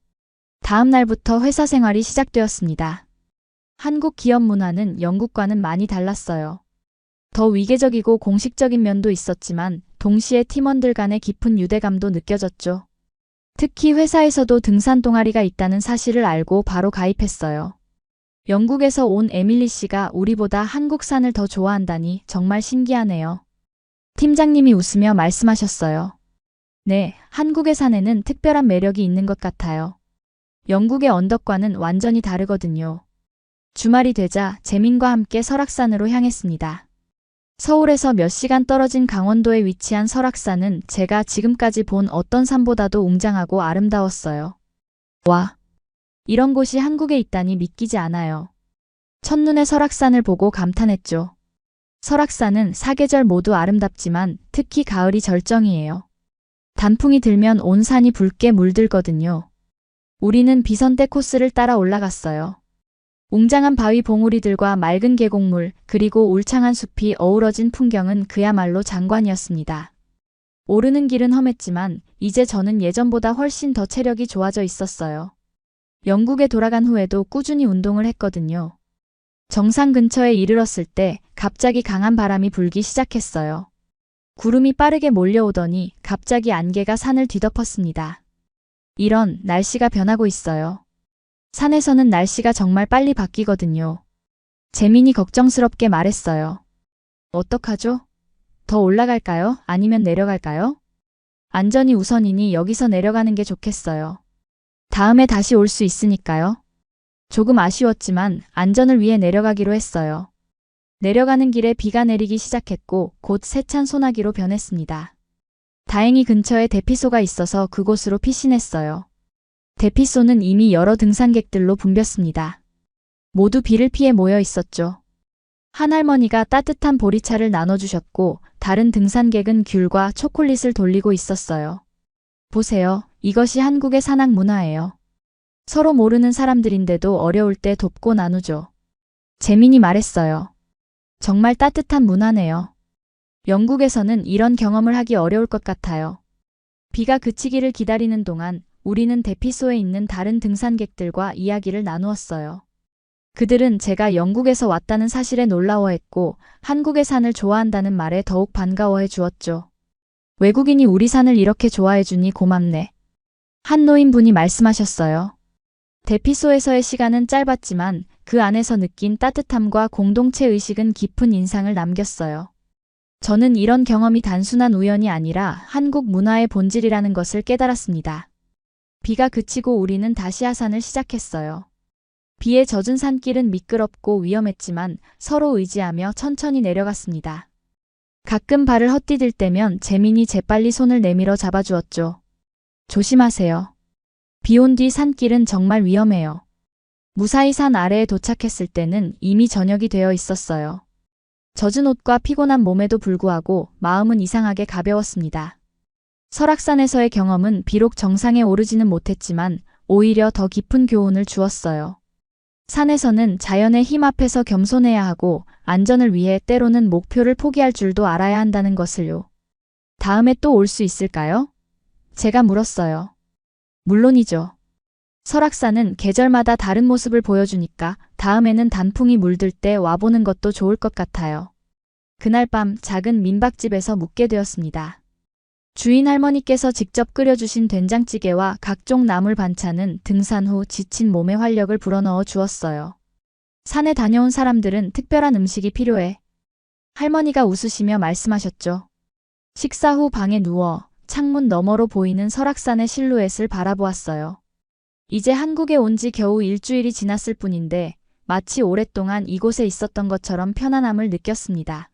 다음 날부터 회사 생활이 시작되었습니다. 한국 기업 문화는 영국과는 많이 달랐어요. 더 위계적이고 공식적인 면도 있었지만 동시에 팀원들 간의 깊은 유대감도 느껴졌죠. 특히 회사에서도 등산 동아리가 있다는 사실을 알고 바로 가입했어요. 영국에서 온 에밀리 씨가 우리보다 한국 산을 더 좋아한다니 정말 신기하네요. 팀장님이 웃으며 말씀하셨어요. 네, 한국의 산에는 특별한 매력이 있는 것 같아요. 영국의 언덕과는 완전히 다르거든요. 주말이 되자 재민과 함께 설악산으로 향했습니다. 서울에서 몇 시간 떨어진 강원도에 위치한 설악산은 제가 지금까지 본 어떤 산보다도 웅장하고 아름다웠어요. 와, 이런 곳이 한국에 있다니 믿기지 않아요. 첫눈에 설악산을 보고 감탄했죠. 설악산은 사계절 모두 아름답지만 특히 가을이 절정이에요. 단풍이 들면 온 산이 붉게 물들거든요. 우리는 비선대 코스를 따라 올라갔어요. 웅장한 바위 봉우리들과 맑은 계곡물, 그리고 울창한 숲이 어우러진 풍경은 그야말로 장관이었습니다. 오르는 길은 험했지만 이제 저는 예전보다 훨씬 더 체력이 좋아져 있었어요. 영국에 돌아간 후에도 꾸준히 운동을 했거든요. 정상 근처에 이르렀을 때 갑자기 강한 바람이 불기 시작했어요. 구름이 빠르게 몰려오더니 갑자기 안개가 산을 뒤덮었습니다. 이런, 날씨가 변하고 있어요. 산에서는 날씨가 정말 빨리 바뀌거든요. 재민이 걱정스럽게 말했어요. 어떡하죠? 더 올라갈까요? 아니면 내려갈까요? 안전이 우선이니 여기서 내려가는 게 좋겠어요. 다음에 다시 올 수 있으니까요. 조금 아쉬웠지만 안전을 위해 내려가기로 했어요. 내려가는 길에 비가 내리기 시작했고 곧 세찬 소나기로 변했습니다. 다행히 근처에 대피소가 있어서 그곳으로 피신했어요. 대피소는 이미 여러 등산객들로 붐볐습니다. 모두 비를 피해 모여 있었죠. 한 할머니가 따뜻한 보리차를 나눠주셨고 다른 등산객은 귤과 초콜릿을 돌리고 있었어요. 보세요. 이것이 한국의 산악 문화예요. 서로 모르는 사람들인데도 어려울 때 돕고 나누죠. 재민이 말했어요. 정말 따뜻한 문화네요. 영국에서는 이런 경험을 하기 어려울 것 같아요. 비가 그치기를 기다리는 동안 우리는 대피소에 있는 다른 등산객들과 이야기를 나누었어요. 그들은 제가 영국에서 왔다는 사실에 놀라워했고 한국의 산을 좋아한다는 말에 더욱 반가워해 주었죠. 외국인이 우리 산을 이렇게 좋아해 주니 고맙네. 한 노인분이 말씀하셨어요. 대피소에서의 시간은 짧았지만 그 안에서 느낀 따뜻함과 공동체 의식은 깊은 인상을 남겼어요. 저는 이런 경험이 단순한 우연이 아니라 한국 문화의 본질이라는 것을 깨달았습니다. 비가 그치고 우리는 다시 하산을 시작했어요. 비에 젖은 산길은 미끄럽고 위험했지만 서로 의지하며 천천히 내려갔습니다. 가끔 발을 헛디딜 때면 재민이 재빨리 손을 내밀어 잡아주었죠. 조심하세요. 비 온 뒤 산길은 정말 위험해요. 무사히 산 아래에 도착했을 때는 이미 저녁이 되어 있었어요. 젖은 옷과 피곤한 몸에도 불구하고 마음은 이상하게 가벼웠습니다. 설악산에서의 경험은 비록 정상에 오르지는 못했지만 오히려 더 깊은 교훈을 주었어요. 산에서는 자연의 힘 앞에서 겸손해야 하고 안전을 위해 때로는 목표를 포기할 줄도 알아야 한다는 것을요. 다음에 또 올 수 있을까요? 제가 물었어요. 물론이죠. 설악산은 계절마다 다른 모습을 보여주니까 다음에는 단풍이 물들 때 와보는 것도 좋을 것 같아요. 그날 밤 작은 민박집에서 묵게 되었습니다. 주인 할머니께서 직접 끓여주신 된장찌개와 각종 나물 반찬은 등산 후 지친 몸에 활력을 불어넣어 주었어요. 산에 다녀온 사람들은 특별한 음식이 필요해. 할머니가 웃으시며 말씀하셨죠. 식사 후 방에 누워 창문 너머로 보이는 설악산의 실루엣을 바라보았어요. 이제 한국에 온 지 겨우 일주일이 지났을 뿐인데 마치 오랫동안 이곳에 있었던 것처럼 편안함을 느꼈습니다.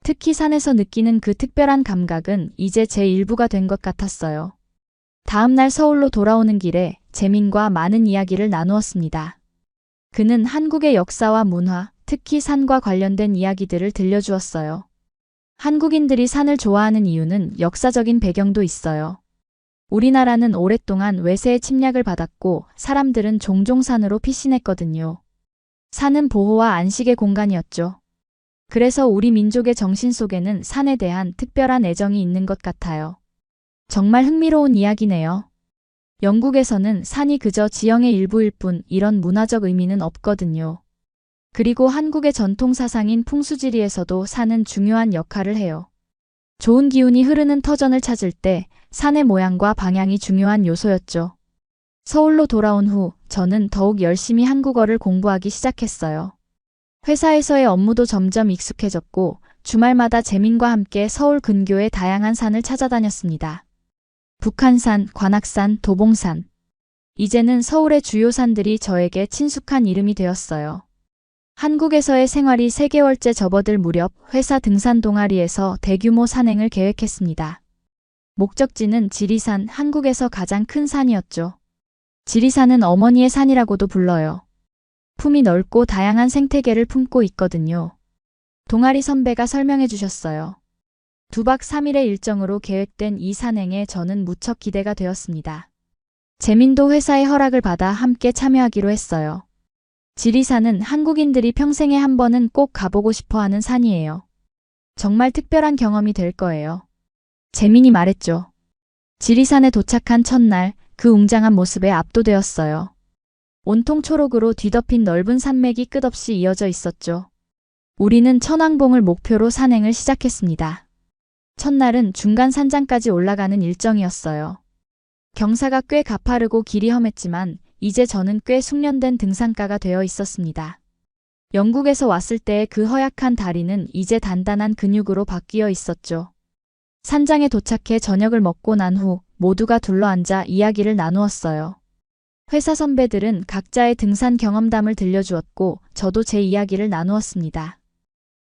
특히 산에서 느끼는 그 특별한 감각은 이제 제 일부가 된 것 같았어요. 다음 날 서울로 돌아오는 길에 재민과 많은 이야기를 나누었습니다. 그는 한국의 역사와 문화, 특히 산과 관련된 이야기들을 들려주었어요. 한국인들이 산을 좋아하는 이유는 역사적인 배경도 있어요. 우리나라는 오랫동안 외세의 침략을 받았고 사람들은 종종 산으로 피신했거든요. 산은 보호와 안식의 공간이었죠. 그래서 우리 민족의 정신 속에는 산에 대한 특별한 애정이 있는 것 같아요. 정말 흥미로운 이야기네요. 영국에서는 산이 그저 지형의 일부일 뿐 이런 문화적 의미는 없거든요. 그리고 한국의 전통 사상인 풍수지리에서도 산은 중요한 역할을 해요. 좋은 기운이 흐르는 터전을 찾을 때 산의 모양과 방향이 중요한 요소였죠. 서울로 돌아온 후 저는 더욱 열심히 한국어를 공부하기 시작했어요. 회사에서의 업무도 점점 익숙해졌고 주말마다 재민과 함께 서울 근교의 다양한 산을 찾아다녔습니다. 북한산, 관악산, 도봉산. 이제는 서울의 주요 산들이 저에게 친숙한 이름이 되었어요. 한국에서의 생활이 3개월째 접어들 무렵 회사 등산 동아리에서 대규모 산행을 계획했습니다. 목적지는 지리산, 한국에서 가장 큰 산이었죠. 지리산은 어머니의 산이라고도 불러요. 품이 넓고 다양한 생태계를 품고 있거든요. 동아리 선배가 설명해 주셨어요. 2박 3일의 일정으로 계획된 이 산행에 저는 무척 기대가 되었습니다. 재민도 회사의 허락을 받아 함께 참여하기로 했어요. 지리산은 한국인들이 평생에 한 번은 꼭 가보고 싶어 하는 산이에요. 정말 특별한 경험이 될 거예요. 재민이 말했죠. 지리산에 도착한 첫날 그 웅장한 모습에 압도되었어요. 온통 초록으로 뒤덮인 넓은 산맥이 끝없이 이어져 있었죠. 우리는 천왕봉을 목표로 산행을 시작했습니다. 첫날은 중간 산장까지 올라가는 일정이었어요. 경사가 꽤 가파르고 길이 험했지만 이제 저는 꽤 숙련된 등산가가 되어 있었습니다. 영국에서 왔을 때의 그 허약한 다리는 이제 단단한 근육으로 바뀌어 있었죠. 산장에 도착해 저녁을 먹고 난 후 모두가 둘러앉아 이야기를 나누었어요. 회사 선배들은 각자의 등산 경험담을 들려주었고 저도 제 이야기를 나누었습니다.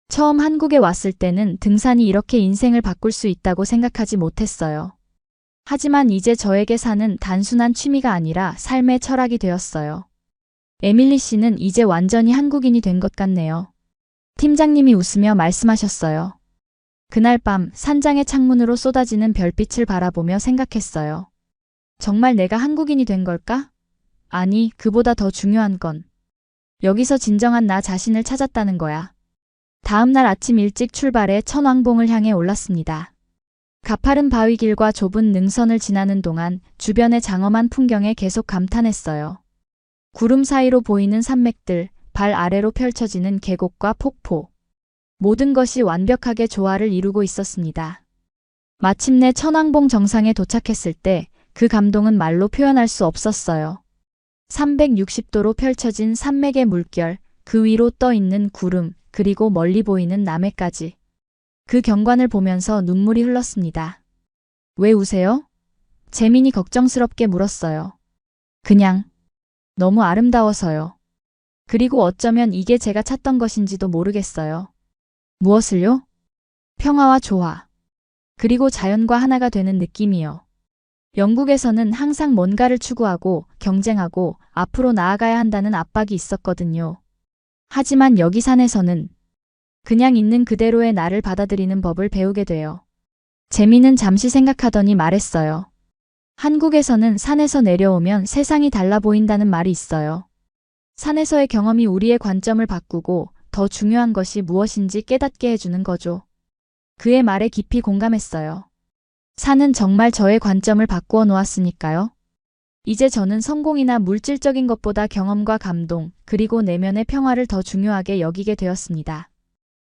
처음 한국에 왔을 때는 등산이 이렇게 인생을 바꿀 수 있다고 생각하지 못했어요. 하지만 이제 저에게 산은 단순한 취미가 아니라 삶의 철학이 되었어요. 에밀리 씨는 이제 완전히 한국인이 된 것 같네요. 팀장님이 웃으며 말씀하셨어요. 그날 밤 산장의 창문으로 쏟아지는 별빛을 바라보며 생각했어요. 정말 내가 한국인이 된 걸까? 아니, 그보다 더 중요한 건 여기서 진정한 나 자신을 찾았다는 거야. 다음 날 아침 일찍 출발해 천왕봉을 향해 올랐습니다. 가파른 바위길과 좁은 능선을 지나는 동안 주변의 장엄한 풍경에 계속 감탄했어요. 구름 사이로 보이는 산맥들, 발 아래로 펼쳐지는 계곡과 폭포. 모든 것이 완벽하게 조화를 이루고 있었습니다. 마침내 천왕봉 정상에 도착했을 때 그 감동은 말로 표현할 수 없었어요. 360도로 펼쳐진 산맥의 물결, 그 위로 떠 있는 구름, 그리고 멀리 보이는 남해까지. 그 경관을 보면서 눈물이 흘렀습니다. 왜 우세요? 재민이 걱정스럽게 물었어요. 그냥 너무 아름다워서요. 그리고 어쩌면 이게 제가 찾던 것인지도 모르겠어요. 무엇을요? 평화와 조화. 그리고 자연과 하나가 되는 느낌이요. 영국에서는 항상 뭔가를 추구하고 경쟁하고 앞으로 나아가야 한다는 압박이 있었거든요. 하지만 여기 산에서는 그냥 있는 그대로의 나를 받아들이는 법을 배우게 돼요. 재미는 잠시 생각하더니 말했어요. 한국에서는 산에서 내려오면 세상이 달라 보인다는 말이 있어요. 산에서의 경험이 우리의 관점을 바꾸고 더 중요한 것이 무엇인지 깨닫게 해주는 거죠. 그의 말에 깊이 공감했어요. 산은 정말 저의 관점을 바꾸어 놓았으니까요. 이제 저는 성공이나 물질적인 것보다 경험과 감동, 그리고 내면의 평화를 더 중요하게 여기게 되었습니다.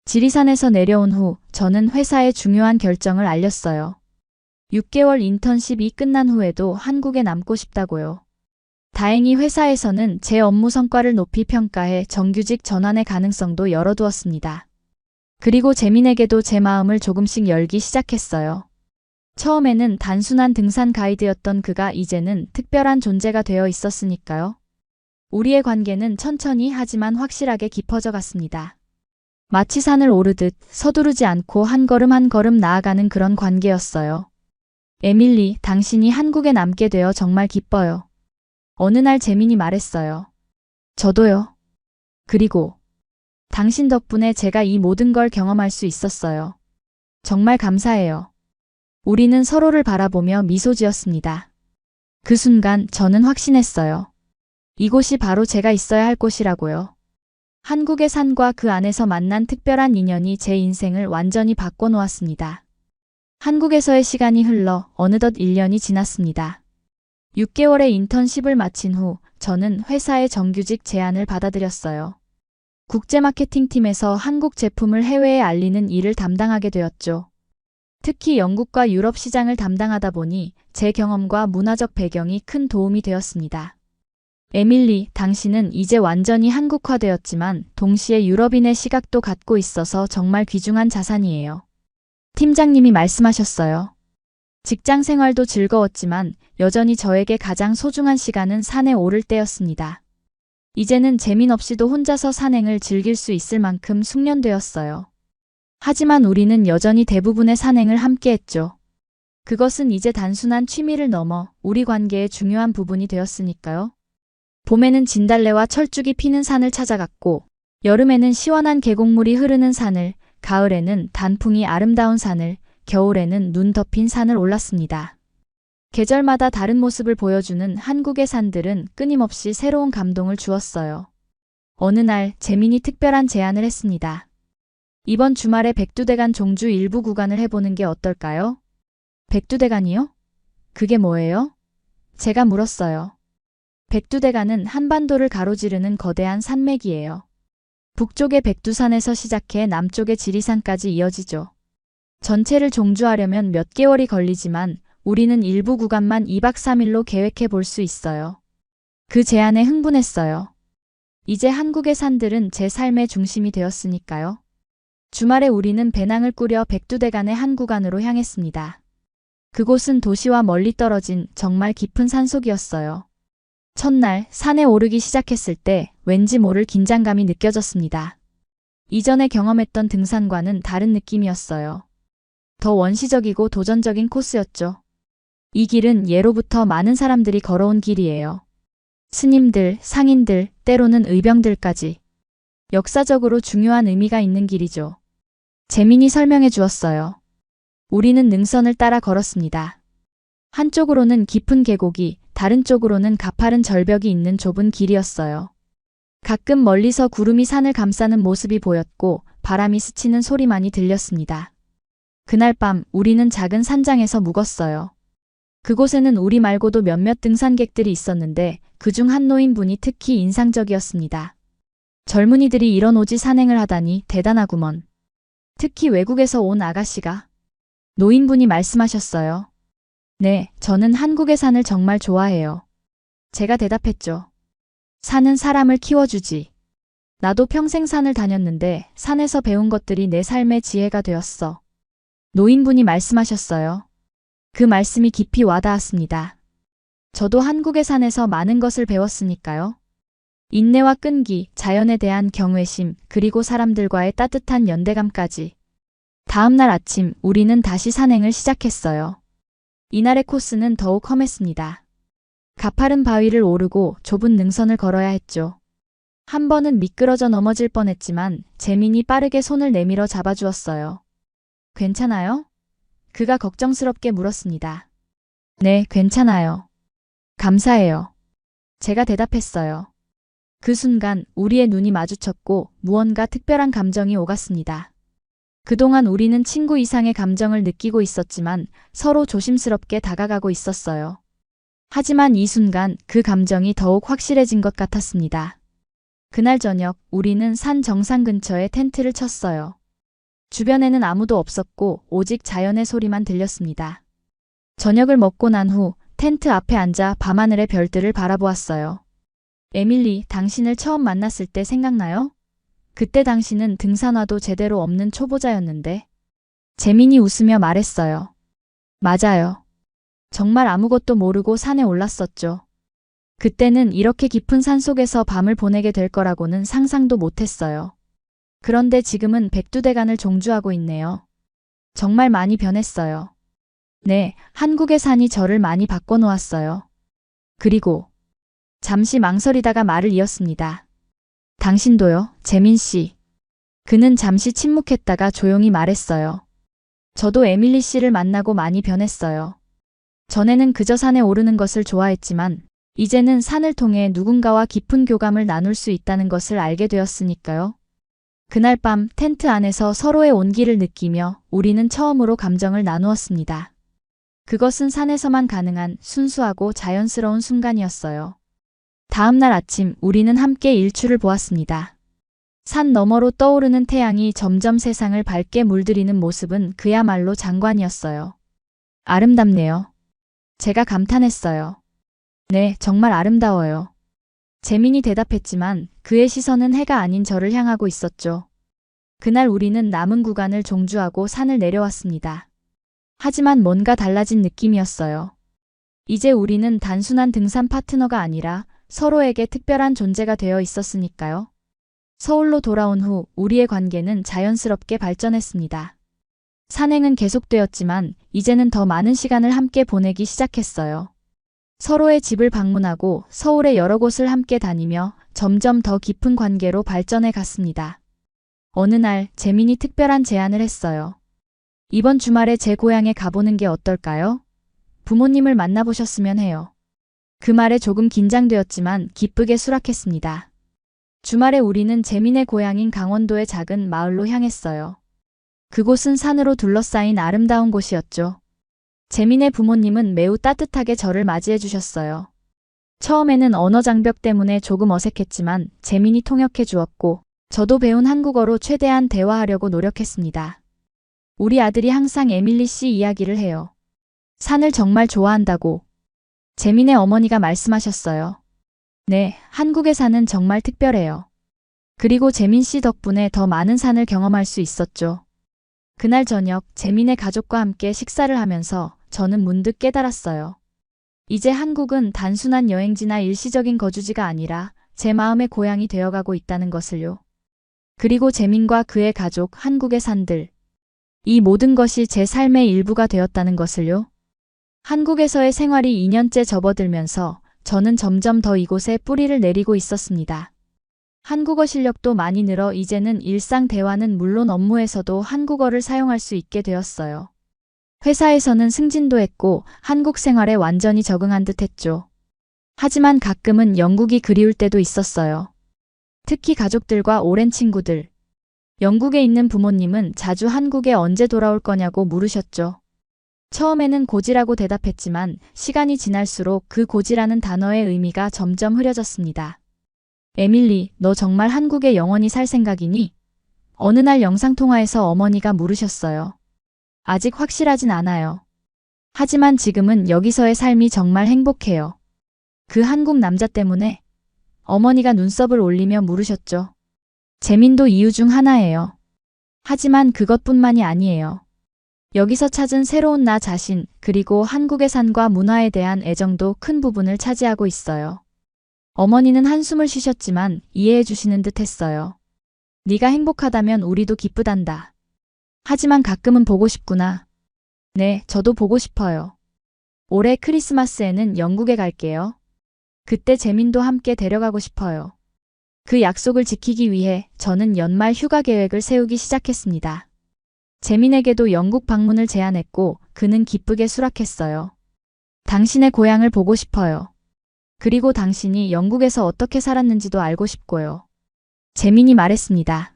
지리산에서 내려온 후 저는 회사에 중요한 결정을 알렸어요. 6개월 인턴십이 끝난 후에도 한국에 남고 싶다고요. 다행히 회사에서는 제 업무 성과를 높이 평가해 정규직 전환의 가능성도 열어두었습니다. 그리고 재민에게도 제 마음을 조금씩 열기 시작했어요. 처음에는 단순한 등산 가이드였던 그가 이제는 특별한 존재가 되어 있었으니까요. 우리의 관계는 천천히 하지만 확실하게 깊어져 갔습니다. 마치 산을 오르듯 서두르지 않고 한 걸음 한 걸음 나아가는 그런 관계였어요. 에밀리, 당신이 한국에 남게 되어 정말 기뻐요. 어느 날 재민이 말했어요. 저도요. 그리고 당신 덕분에 제가 이 모든 걸 경험할 수 있었어요. 정말 감사해요. 우리는 서로를 바라보며 미소 지었습니다. 그 순간 저는 확신했어요. 이곳이 바로 제가 있어야 할 곳이라고요. 한국의 산과 그 안에서 만난 특별한 인연이 제 인생을 완전히 바꿔놓았습니다. 한국에서의 시간이 흘러 어느덧 1년이 지났습니다. 6개월의 인턴십을 마친 후 저는 회사의 정규직 제안을 받아들였어요. 국제 마케팅팀에서 한국 제품을 해외에 알리는 일을 담당하게 되었죠. 특히 영국과 유럽 시장을 담당하다 보니 제 경험과 문화적 배경이 큰 도움이 되었습니다. 에밀리, 당신은 이제 완전히 한국화되었지만 동시에 유럽인의 시각도 갖고 있어서 정말 귀중한 자산이에요. 팀장님이 말씀하셨어요. 직장 생활도 즐거웠지만 여전히 저에게 가장 소중한 시간은 산에 오를 때였습니다. 이제는 재민 없이도 혼자서 산행을 즐길 수 있을 만큼 숙련되었어요. 하지만 우리는 여전히 대부분의 산행을 함께했죠. 그것은 이제 단순한 취미를 넘어 우리 관계의 중요한 부분이 되었으니까요. 봄에는 진달래와 철쭉이 피는 산을 찾아갔고, 여름에는 시원한 계곡물이 흐르는 산을, 가을에는 단풍이 아름다운 산을, 겨울에는 눈 덮인 산을 올랐습니다. 계절마다 다른 모습을 보여주는 한국의 산들은 끊임없이 새로운 감동을 주었어요. 어느 날 재민이 특별한 제안을 했습니다. 이번 주말에 백두대간 종주 일부 구간을 해보는 게 어떨까요? 백두대간이요? 그게 뭐예요? 제가 물었어요. 백두대간은 한반도를 가로지르는 거대한 산맥이에요. 북쪽의 백두산에서 시작해 남쪽의 지리산까지 이어지죠. 전체를 종주하려면 몇 개월이 걸리지만 우리는 일부 구간만 2박 3일로 계획해 볼 수 있어요. 그 제안에 흥분했어요. 이제 한국의 산들은 제 삶의 중심이 되었으니까요. 주말에 우리는 배낭을 꾸려 백두대간의 한 구간으로 향했습니다. 그곳은 도시와 멀리 떨어진 정말 깊은 산속이었어요. 첫날 산에 오르기 시작했을 때 왠지 모를 긴장감이 느껴졌습니다. 이전에 경험했던 등산과는 다른 느낌이었어요. 더 원시적이고 도전적인 코스였죠. 이 길은 예로부터 많은 사람들이 걸어온 길이에요. 스님들, 상인들, 때로는 의병들까지. 역사적으로 중요한 의미가 있는 길이죠. 재민이 설명해 주었어요. 우리는 능선을 따라 걸었습니다. 한쪽으로는 깊은 계곡이, 다른 쪽으로는 가파른 절벽이 있는 좁은 길이었어요. 가끔 멀리서 구름이 산을 감싸는 모습이 보였고 바람이 스치는 소리만이 들렸습니다. 그날 밤 우리는 작은 산장에서 묵었어요. 그곳에는 우리 말고도 몇몇 등산객들이 있었는데 그중 한 노인분이 특히 인상적이었습니다. 젊은이들이 이런 오지 산행을 하다니 대단하구먼. 특히 외국에서 온 아가씨가. 노인분이 말씀하셨어요. 네, 저는 한국의 산을 정말 좋아해요. 제가 대답했죠. 산은 사람을 키워주지. 나도 평생 산을 다녔는데 산에서 배운 것들이 내 삶의 지혜가 되었어. 노인분이 말씀하셨어요. 그 말씀이 깊이 와닿았습니다. 저도 한국의 산에서 많은 것을 배웠으니까요. 인내와 끈기, 자연에 대한 경외심, 그리고 사람들과의 따뜻한 연대감까지. 다음 날 아침 우리는 다시 산행을 시작했어요. 이날의 코스는 더욱 험했습니다. 가파른 바위를 오르고 좁은 능선을 걸어야 했죠. 한 번은 미끄러져 넘어질 뻔했지만 재민이 빠르게 손을 내밀어 잡아주었어요. 괜찮아요? 그가 걱정스럽게 물었습니다. 네, 괜찮아요. 감사해요. 제가 대답했어요. 그 순간 우리의 눈이 마주쳤고 무언가 특별한 감정이 오갔습니다. 그동안 우리는 친구 이상의 감정을 느끼고 있었지만 서로 조심스럽게 다가가고 있었어요. 하지만 이 순간 그 감정이 더욱 확실해진 것 같았습니다. 그날 저녁 우리는 산 정상 근처에 텐트를 쳤어요. 주변에는 아무도 없었고 오직 자연의 소리만 들렸습니다. 저녁을 먹고 난 후 텐트 앞에 앉아 밤하늘의 별들을 바라보았어요. 에밀리, 당신을 처음 만났을 때 생각나요? 그때 당신은 등산화도 제대로 없는 초보자였는데. 재민이 웃으며 말했어요. 맞아요. 정말 아무것도 모르고 산에 올랐었죠. 그때는 이렇게 깊은 산속에서 밤을 보내게 될 거라고는 상상도 못했어요. 그런데 지금은 백두대간을 종주하고 있네요. 정말 많이 변했어요. 네, 한국의 산이 저를 많이 바꿔놓았어요. 그리고 잠시 망설이다가 말을 이었습니다. 당신도요, 재민 씨. 그는 잠시 침묵했다가 조용히 말했어요. 저도 에밀리 씨를 만나고 많이 변했어요. 전에는 그저 산에 오르는 것을 좋아했지만 이제는 산을 통해 누군가와 깊은 교감을 나눌 수 있다는 것을 알게 되었으니까요. 그날 밤 텐트 안에서 서로의 온기를 느끼며 우리는 처음으로 감정을 나누었습니다. 그것은 산에서만 가능한 순수하고 자연스러운 순간이었어요. 다음 날 아침 우리는 함께 일출을 보았습니다. 산 너머로 떠오르는 태양이 점점 세상을 밝게 물들이는 모습은 그야말로 장관이었어요. 아름답네요. 제가 감탄했어요. 네, 정말 아름다워요. 재민이 대답했지만 그의 시선은 해가 아닌 저를 향하고 있었죠. 그날 우리는 남은 구간을 종주하고 산을 내려왔습니다. 하지만 뭔가 달라진 느낌이었어요. 이제 우리는 단순한 등산 파트너가 아니라 서로에게 특별한 존재가 되어 있었으니까요. 서울로 돌아온 후 우리의 관계는 자연스럽게 발전했습니다. 산행은 계속되었지만 이제는 더 많은 시간을 함께 보내기 시작했어요. 서로의 집을 방문하고 서울의 여러 곳을 함께 다니며 점점 더 깊은 관계로 발전해 갔습니다. 어느 날 재민이 특별한 제안을 했어요. 이번 주말에 제 고향에 가보는 게 어떨까요? 부모님을 만나보셨으면 해요. 그 말에 조금 긴장되었지만 기쁘게 수락했습니다. 주말에 우리는 재민의 고향인 강원도의 작은 마을로 향했어요. 그곳은 산으로 둘러싸인 아름다운 곳이었죠. 재민의 부모님은 매우 따뜻하게 저를 맞이해 주셨어요. 처음에는 언어 장벽 때문에 조금 어색했지만 재민이 통역해 주었고 저도 배운 한국어로 최대한 대화하려고 노력했습니다. 우리 아들이 항상 에밀리 씨 이야기를 해요. 산을 정말 좋아한다고. 재민의 어머니가 말씀하셨어요. 네, 한국의 산은 정말 특별해요. 그리고 재민 씨 덕분에 더 많은 산을 경험할 수 있었죠. 그날 저녁 재민의 가족과 함께 식사를 하면서 저는 문득 깨달았어요. 이제 한국은 단순한 여행지나 일시적인 거주지가 아니라 제 마음의 고향이 되어가고 있다는 것을요. 그리고 재민과 그의 가족, 한국의 산들. 이 모든 것이 제 삶의 일부가 되었다는 것을요. 한국에서의 생활이 2년째 접어들면서 저는 점점 더 이곳에 뿌리를 내리고 있었습니다. 한국어 실력도 많이 늘어 이제는 일상 대화는 물론 업무에서도 한국어를 사용할 수 있게 되었어요. 회사에서는 승진도 했고 한국 생활에 완전히 적응한 듯 했죠. 하지만 가끔은 영국이 그리울 때도 있었어요. 특히 가족들과 오랜 친구들. 영국에 있는 부모님은 자주 한국에 언제 돌아올 거냐고 물으셨죠. 처음에는 고지라고 대답했지만 시간이 지날수록 그 고지라는 단어의 의미가 점점 흐려졌습니다. 에밀리, 너 정말 한국에 영원히 살 생각이니? 어느 날 영상통화에서 어머니가 물으셨어요. 아직 확실하진 않아요. 하지만 지금은 여기서의 삶이 정말 행복해요. 그 한국 남자 때문에? 어머니가 눈썹을 올리며 물으셨죠. 재민도 이유 중 하나예요. 하지만 그것뿐만이 아니에요. 여기서 찾은 새로운 나 자신, 그리고 한국의 산과 문화에 대한 애정도 큰 부분을 차지하고 있어요. 어머니는 한숨을 쉬셨지만 이해해 주시는 듯 했어요. 네가 행복하다면 우리도 기쁘단다. 하지만 가끔은 보고 싶구나. 네, 저도 보고 싶어요. 올해 크리스마스에는 영국에 갈게요. 그때 재민도 함께 데려가고 싶어요. 그 약속을 지키기 위해 저는 연말 휴가 계획을 세우기 시작했습니다. 재민에게도 영국 방문을 제안했고 그는 기쁘게 수락했어요. 당신의 고향을 보고 싶어요. 그리고 당신이 영국에서 어떻게 살았는지도 알고 싶고요. 재민이 말했습니다.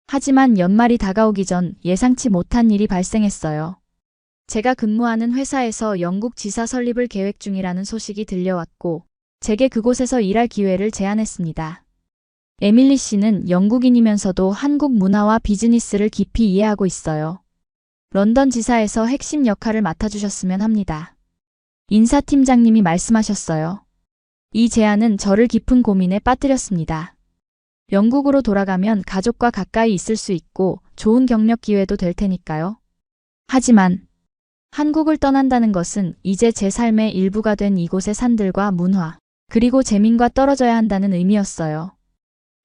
하지만 연말이 다가오기 전 예상치 못한 일이 발생했어요. 제가 근무하는 회사에서 영국 지사 설립을 계획 중이라는 소식이 들려왔고 제게 그곳에서 일할 기회를 제안했습니다. 에밀리 씨는 영국인이면서도 한국 문화와 비즈니스를 깊이 이해하고 있어요. 런던 지사에서 핵심 역할을 맡아주셨으면 합니다. 인사팀장님이 말씀하셨어요. 이 제안은 저를 깊은 고민에 빠뜨렸습니다. 영국으로 돌아가면 가족과 가까이 있을 수 있고 좋은 경력 기회도 될 테니까요. 하지만 한국을 떠난다는 것은 이제 제 삶의 일부가 된 이곳의 산들과 문화, 그리고 재민과 떨어져야 한다는 의미였어요.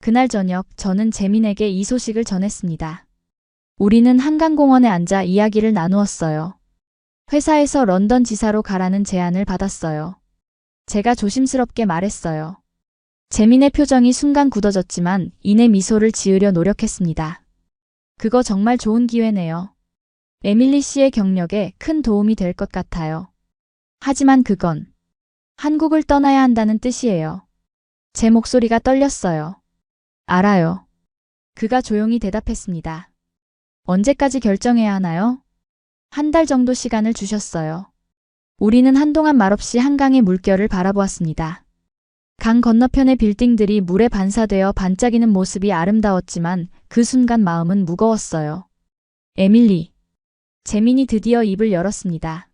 그날 저녁 저는 재민에게 이 소식을 전했습니다. 우리는 한강공원에 앉아 이야기를 나누었어요. 회사에서 런던 지사로 가라는 제안을 받았어요. 제가 조심스럽게 말했어요. 재민의 표정이 순간 굳어졌지만 이내 미소를 지으려 노력했습니다. 그거 정말 좋은 기회네요. 에밀리 씨의 경력에 큰 도움이 될 것 같아요. 하지만 그건 한국을 떠나야 한다는 뜻이에요. 제 목소리가 떨렸어요. 알아요. 그가 조용히 대답했습니다. 언제까지 결정해야 하나요? 한 달 정도 시간을 주셨어요. 우리는 한동안 말없이 한강의 물결을 바라보았습니다. 강 건너편의 빌딩들이 물에 반사되어 반짝이는 모습이 아름다웠지만 그 순간 마음은 무거웠어요. 에밀리. 재민이 드디어 입을 열었습니다.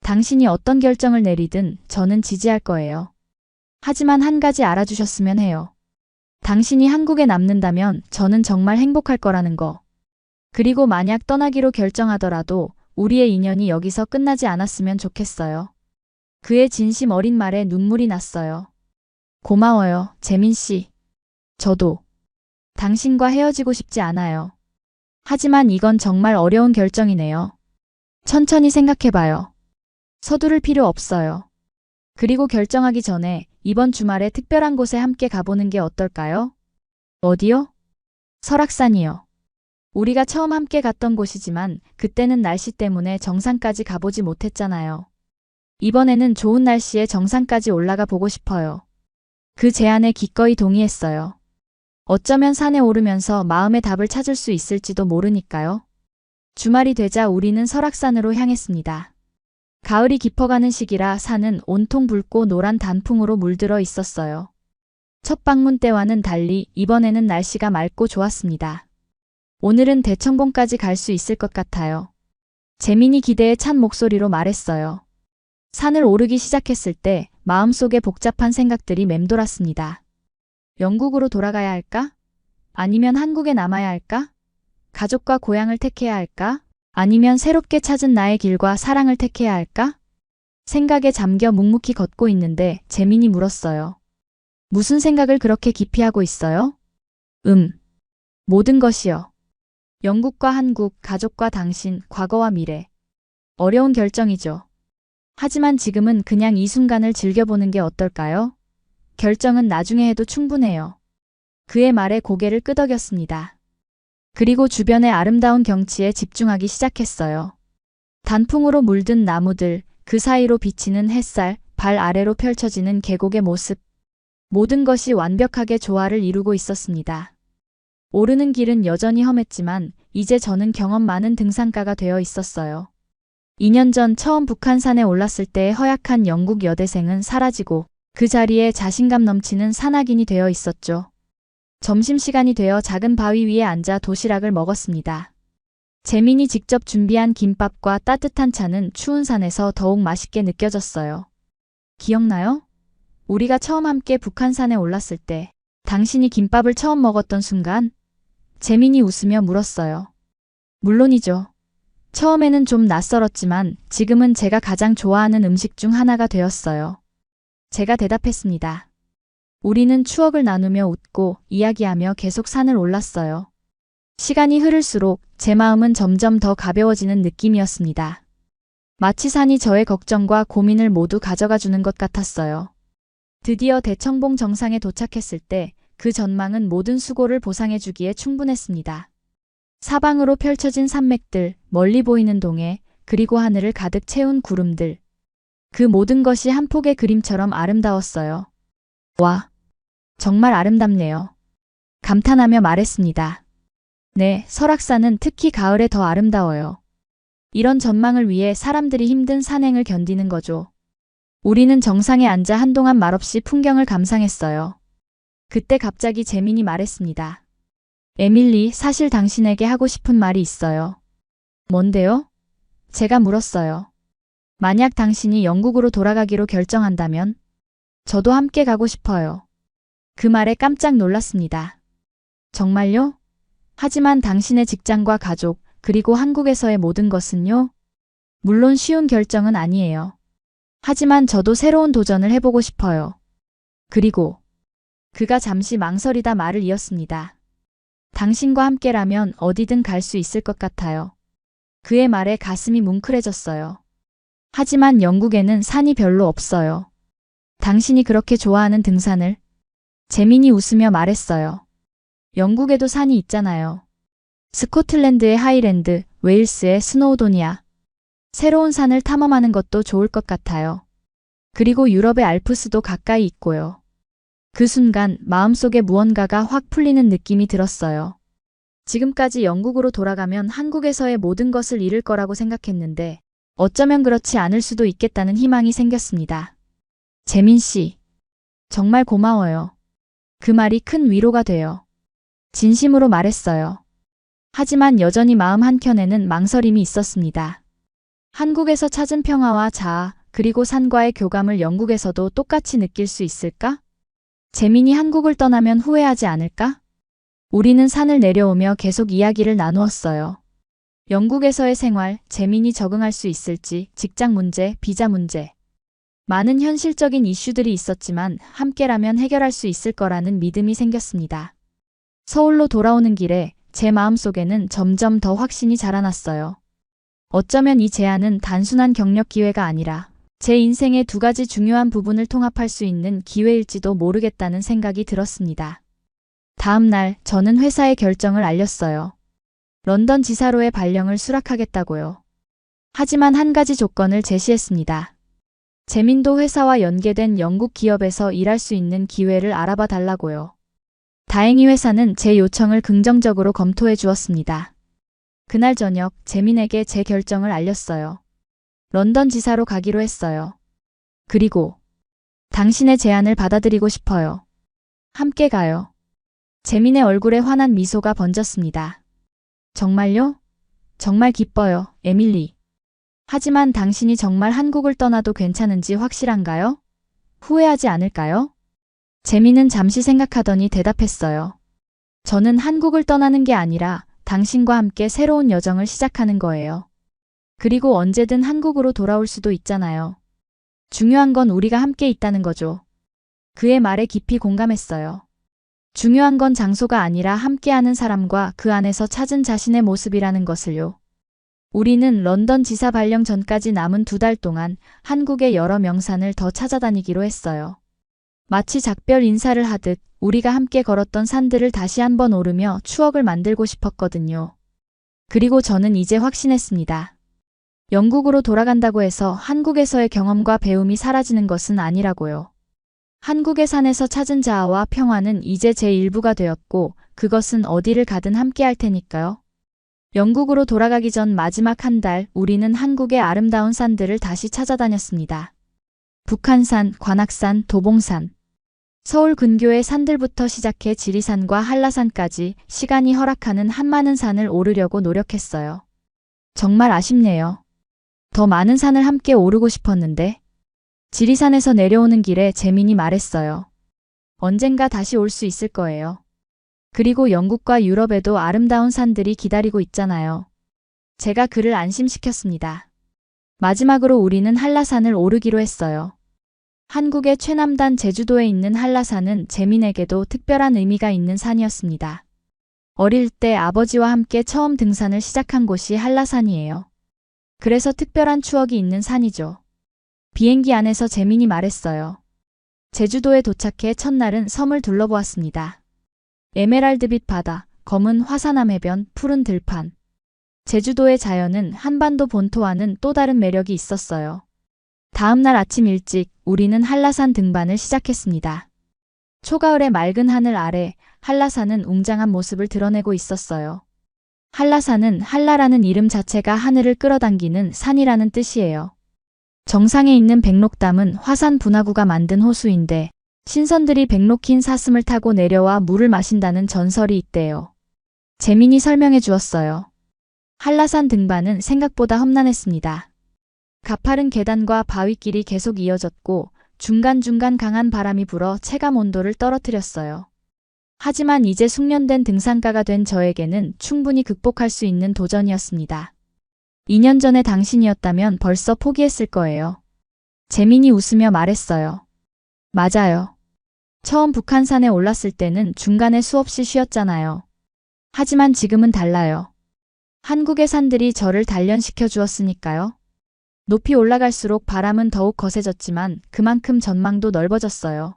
당신이 어떤 결정을 내리든 저는 지지할 거예요. 하지만 한 가지 알아주셨으면 해요. 당신이 한국에 남는다면 저는 정말 행복할 거라는 거. 그리고 만약 떠나기로 결정하더라도 우리의 인연이 여기서 끝나지 않았으면 좋겠어요. 그의 진심 어린 말에 눈물이 났어요. 고마워요, 재민 씨. 저도 당신과 헤어지고 싶지 않아요. 하지만 이건 정말 어려운 결정이네요. 천천히 생각해봐요. 서두를 필요 없어요. 그리고 결정하기 전에 이번 주말에 특별한 곳에 함께 가보는 게 어떨까요? 어디요? 설악산이요. 우리가 처음 함께 갔던 곳이지만 그때는 날씨 때문에 정상까지 가보지 못했잖아요. 이번에는 좋은 날씨에 정상까지 올라가 보고 싶어요. 그 제안에 기꺼이 동의했어요. 어쩌면 산에 오르면서 마음의 답을 찾을 수 있을지도 모르니까요. 주말이 되자 우리는 설악산으로 향했습니다. 가을이 깊어가는 시기라 산은 온통 붉고 노란 단풍으로 물들어 있었어요. 첫 방문 때와는 달리 이번에는 날씨가 맑고 좋았습니다. 오늘은 대청봉까지 갈 수 있을 것 같아요. 재민이 기대에 찬 목소리로 말했어요. 산을 오르기 시작했을 때 마음속에 복잡한 생각들이 맴돌았습니다. 영국으로 돌아가야 할까? 아니면 한국에 남아야 할까? 가족과 고향을 택해야 할까? 아니면 새롭게 찾은 나의 길과 사랑을 택해야 할까? 생각에 잠겨 묵묵히 걷고 있는데 재민이 물었어요. 무슨 생각을 그렇게 깊이 하고 있어요? 모든 것이요. 영국과 한국, 가족과 당신, 과거와 미래. 어려운 결정이죠. 하지만 지금은 그냥 이 순간을 즐겨보는 게 어떨까요? 결정은 나중에 해도 충분해요. 그의 말에 고개를 끄덕였습니다. 그리고 주변의 아름다운 경치에 집중하기 시작했어요. 단풍으로 물든 나무들, 그 사이로 비치는 햇살, 발 아래로 펼쳐지는 계곡의 모습. 모든 것이 완벽하게 조화를 이루고 있었습니다. 오르는 길은 여전히 험했지만 이제 저는 경험 많은 등산가가 되어 있었어요. 2년 전 처음 북한산에 올랐을 때의 허약한 영국 여대생은 사라지고 그 자리에 자신감 넘치는 산악인이 되어 있었죠. 점심시간이 되어 작은 바위 위에 앉아 도시락을 먹었습니다. 재민이 직접 준비한 김밥과 따뜻한 차는 추운 산에서 더욱 맛있게 느껴졌어요. 기억나요? 우리가 처음 함께 북한산에 올랐을 때 당신이 김밥을 처음 먹었던 순간 재민이 웃으며 물었어요. 물론이죠. 처음에는 좀 낯설었지만 지금은 제가 가장 좋아하는 음식 중 하나가 되었어요. 제가 대답했습니다. 우리는 추억을 나누며 웃고 이야기하며 계속 산을 올랐어요. 시간이 흐를수록 제 마음은 점점 더 가벼워지는 느낌이었습니다. 마치 산이 저의 걱정과 고민을 모두 가져가 주는 것 같았어요. 드디어 대청봉 정상에 도착했을 때 그 전망은 모든 수고를 보상해 주기에 충분했습니다. 사방으로 펼쳐진 산맥들, 멀리 보이는 동해, 그리고 하늘을 가득 채운 구름들. 그 모든 것이 한 폭의 그림처럼 아름다웠어요. 와, 정말 아름답네요. 감탄하며 말했습니다. 네, 설악산은 특히 가을에 더 아름다워요. 이런 전망을 위해 사람들이 힘든 산행을 견디는 거죠. 우리는 정상에 앉아 한동안 말없이 풍경을 감상했어요. 그때 갑자기 재민이 말했습니다. 에밀리, 사실 당신에게 하고 싶은 말이 있어요. 뭔데요? 제가 물었어요. 만약 당신이 영국으로 돌아가기로 결정한다면 저도 함께 가고 싶어요. 그 말에 깜짝 놀랐습니다. 정말요? 하지만 당신의 직장과 가족, 그리고 한국에서의 모든 것은요? 물론 쉬운 결정은 아니에요. 하지만 저도 새로운 도전을 해보고 싶어요. 그리고 그가 잠시 망설이다 말을 이었습니다. 당신과 함께라면 어디든 갈 수 있을 것 같아요. 그의 말에 가슴이 뭉클해졌어요. 하지만 영국에는 산이 별로 없어요. 당신이 그렇게 좋아하는 등산을? 재민이 웃으며 말했어요. 영국에도 산이 있잖아요. 스코틀랜드의 하이랜드, 웨일스의 스노우도니아. 새로운 산을 탐험하는 것도 좋을 것 같아요. 그리고 유럽의 알프스도 가까이 있고요. 그 순간 마음속에 무언가가 확 풀리는 느낌이 들었어요. 지금까지 영국으로 돌아가면 한국에서의 모든 것을 잃을 거라고 생각했는데 어쩌면 그렇지 않을 수도 있겠다는 희망이 생겼습니다. 재민 씨, 정말 고마워요. 그 말이 큰 위로가 돼요. 진심으로 말했어요. 하지만 여전히 마음 한켠에는 망설임이 있었습니다. 한국에서 찾은 평화와 자아, 그리고 산과의 교감을 영국에서도 똑같이 느낄 수 있을까? 재민이 한국을 떠나면 후회하지 않을까? 우리는 산을 내려오며 계속 이야기를 나누었어요. 영국에서의 생활, 재민이 적응할 수 있을지, 직장 문제, 비자 문제. 많은 현실적인 이슈들이 있었지만 함께라면 해결할 수 있을 거라는 믿음이 생겼습니다. 서울로 돌아오는 길에 제 마음속에는 점점 더 확신이 자라났어요. 어쩌면 이 제안은 단순한 경력 기회가 아니라 제 인생의 두 가지 중요한 부분을 통합할 수 있는 기회일지도 모르겠다는 생각이 들었습니다. 다음 날 저는 회사에 결정을 알렸어요. 런던 지사로의 발령을 수락하겠다고요. 하지만 한 가지 조건을 제시했습니다. 재민도 회사와 연계된 영국 기업에서 일할 수 있는 기회를 알아봐 달라고요. 다행히 회사는 제 요청을 긍정적으로 검토해 주었습니다. 그날 저녁 재민에게 제 결정을 알렸어요. 런던 지사로 가기로 했어요. 그리고 당신의 제안을 받아들이고 싶어요. 함께 가요. 재민의 얼굴에 환한 미소가 번졌습니다. 정말요? 정말 기뻐요, 에밀리. 하지만 당신이 정말 한국을 떠나도 괜찮은지 확실한가요? 후회하지 않을까요? 재민은 잠시 생각하더니 대답했어요. 저는 한국을 떠나는 게 아니라 당신과 함께 새로운 여정을 시작하는 거예요. 그리고 언제든 한국으로 돌아올 수도 있잖아요. 중요한 건 우리가 함께 있다는 거죠. 그의 말에 깊이 공감했어요. 중요한 건 장소가 아니라 함께하는 사람과 그 안에서 찾은 자신의 모습이라는 것을요. 우리는 런던 지사 발령 전까지 남은 2달 동안 한국의 여러 명산을 더 찾아다니기로 했어요. 마치 작별 인사를 하듯 우리가 함께 걸었던 산들을 다시 한번 오르며 추억을 만들고 싶었거든요. 그리고 저는 이제 확신했습니다. 영국으로 돌아간다고 해서 한국에서의 경험과 배움이 사라지는 것은 아니라고요. 한국의 산에서 찾은 자아와 평화는 이제 제 일부가 되었고 그것은 어디를 가든 함께 할 테니까요. 영국으로 돌아가기 전 마지막 한 달 우리는 한국의 아름다운 산들을 다시 찾아다녔습니다. 북한산, 관악산, 도봉산. 서울 근교의 산들부터 시작해 지리산과 한라산까지 시간이 허락하는 한많은 산을 오르려고 노력했어요. 정말 아쉽네요. 더 많은 산을 함께 오르고 싶었는데. 지리산에서 내려오는 길에 재민이 말했어요. 언젠가 다시 올 수 있을 거예요. 그리고 영국과 유럽에도 아름다운 산들이 기다리고 있잖아요. 제가 그를 안심시켰습니다. 마지막으로 우리는 한라산을 오르기로 했어요. 한국의 최남단 제주도에 있는 한라산은 재민에게도 특별한 의미가 있는 산이었습니다. 어릴 때 아버지와 함께 처음 등산을 시작한 곳이 한라산이에요. 그래서 특별한 추억이 있는 산이죠. 비행기 안에서 재민이 말했어요. 제주도에 도착해 첫날은 섬을 둘러보았습니다. 에메랄드빛 바다, 검은 화산암 해변, 푸른 들판. 제주도의 자연은 한반도 본토와는 또 다른 매력이 있었어요. 다음 날 아침 일찍 우리는 한라산 등반을 시작했습니다. 초가을의 맑은 하늘 아래 한라산은 웅장한 모습을 드러내고 있었어요. 한라산은 한라라는 이름 자체가 하늘을 끌어당기는 산이라는 뜻이에요. 정상에 있는 백록담은 화산 분화구가 만든 호수인데 신선들이 백록 긴 사슴을 타고 내려와 물을 마신다는 전설이 있대요. 재민이 설명해 주었어요. 한라산 등반은 생각보다 험난했습니다. 가파른 계단과 바위길이 계속 이어졌고 중간중간 강한 바람이 불어 체감 온도를 떨어뜨렸어요. 하지만 이제 숙련된 등산가가 된 저에게는 충분히 극복할 수 있는 도전이었습니다. 2년 전에 당신이었다면 벌써 포기했을 거예요. 재민이 웃으며 말했어요. 맞아요. 처음 북한산에 올랐을 때는 중간에 수없이 쉬었잖아요. 하지만 지금은 달라요. 한국의 산들이 저를 단련시켜 주었으니까요. 높이 올라갈수록 바람은 더욱 거세졌지만 그만큼 전망도 넓어졌어요.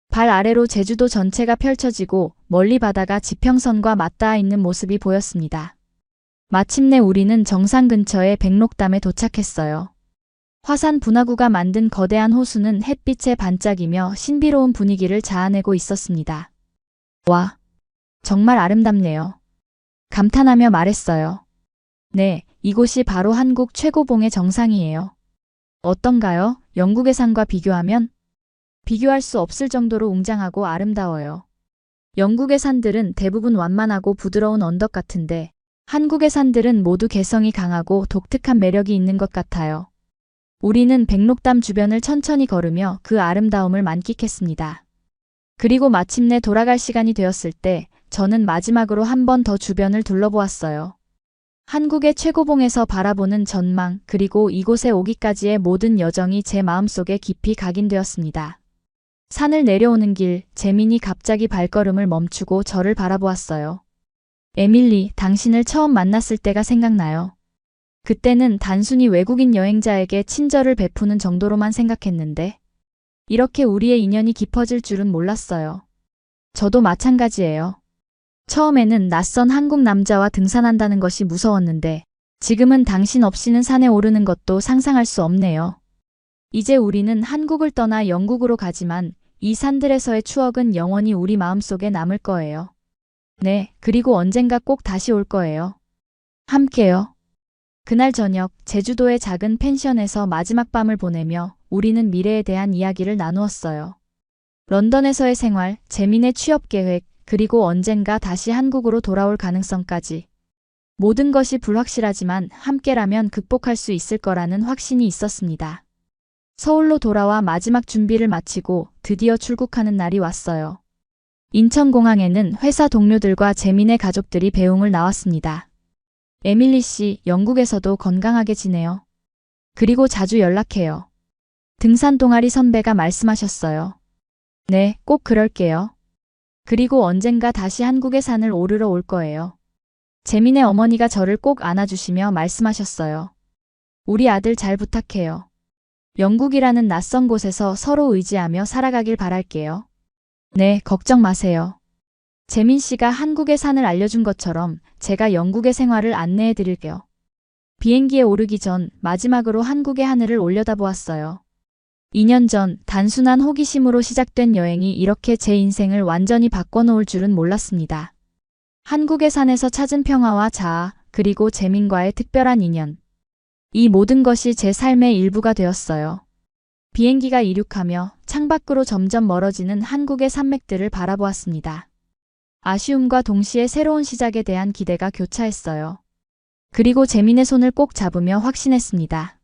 발 아래로 제주도 전체가 펼쳐지고 멀리 바다가 지평선과 맞닿아 있는 모습이 보였습니다. 마침내 우리는 정상 근처의 백록담에 도착했어요. 화산 분화구가 만든 거대한 호수는 햇빛에 반짝이며 신비로운 분위기를 자아내고 있었습니다. 와, 정말 아름답네요. 감탄하며 말했어요. 네, 이곳이 바로 한국 최고봉의 정상이에요. 어떤가요? 영국의 산과 비교하면? 비교할 수 없을 정도로 웅장하고 아름다워요. 영국의 산들은 대부분 완만하고 부드러운 언덕 같은데 한국의 산들은 모두 개성이 강하고 독특한 매력이 있는 것 같아요. 우리는 백록담 주변을 천천히 걸으며 그 아름다움을 만끽했습니다. 그리고 마침내 돌아갈 시간이 되었을 때 저는 마지막으로 한 번 더 주변을 둘러보았어요. 한국의 최고봉에서 바라보는 전망 그리고 이곳에 오기까지의 모든 여정이 제 마음속에 깊이 각인되었습니다. 산을 내려오는 길, 재민이 갑자기 발걸음을 멈추고 저를 바라보았어요. 에밀리, 당신을 처음 만났을 때가 생각나요. 그때는 단순히 외국인 여행자에게 친절을 베푸는 정도로만 생각했는데 이렇게 우리의 인연이 깊어질 줄은 몰랐어요. 저도 마찬가지예요. 처음에는 낯선 한국 남자와 등산한다는 것이 무서웠는데 지금은 당신 없이는 산에 오르는 것도 상상할 수 없네요. 이제 우리는 한국을 떠나 영국으로 가지만 이 산들에서의 추억은 영원히 우리 마음속에 남을 거예요. 네, 그리고 언젠가 꼭 다시 올 거예요. 함께요. 그날 저녁 제주도의 작은 펜션에서 마지막 밤을 보내며 우리는 미래에 대한 이야기를 나누었어요. 런던에서의 생활, 재민의 취업 계획, 그리고 언젠가 다시 한국으로 돌아올 가능성까지. 모든 것이 불확실하지만 함께라면 극복할 수 있을 거라는 확신이 있었습니다. 서울로 돌아와 마지막 준비를 마치고 드디어 출국하는 날이 왔어요. 인천공항에는 회사 동료들과 재민의 가족들이 배웅을 나왔습니다. 에밀리 씨, 영국에서도 건강하게 지내요. 그리고 자주 연락해요. 등산 동아리 선배가 말씀하셨어요. 네, 꼭 그럴게요. 그리고 언젠가 다시 한국의 산을 오르러 올 거예요. 재민의 어머니가 저를 꼭 안아주시며 말씀하셨어요. 우리 아들 잘 부탁해요. 영국이라는 낯선 곳에서 서로 의지하며 살아가길 바랄게요. 네, 걱정 마세요. 재민 씨가 한국의 산을 알려준 것처럼 제가 영국의 생활을 안내해 드릴게요. 비행기에 오르기 전 마지막으로 한국의 하늘을 올려다보았어요. 2년 전 단순한 호기심으로 시작된 여행이 이렇게 제 인생을 완전히 바꿔놓을 줄은 몰랐습니다. 한국의 산에서 찾은 평화와 자아, 그리고 재민과의 특별한 인연. 이 모든 것이 제 삶의 일부가 되었어요. 비행기가 이륙하며 창밖으로 점점 멀어지는 한국의 산맥들을 바라보았습니다. 아쉬움과 동시에 새로운 시작에 대한 기대가 교차했어요. 그리고 재민의 손을 꼭 잡으며 확신했습니다.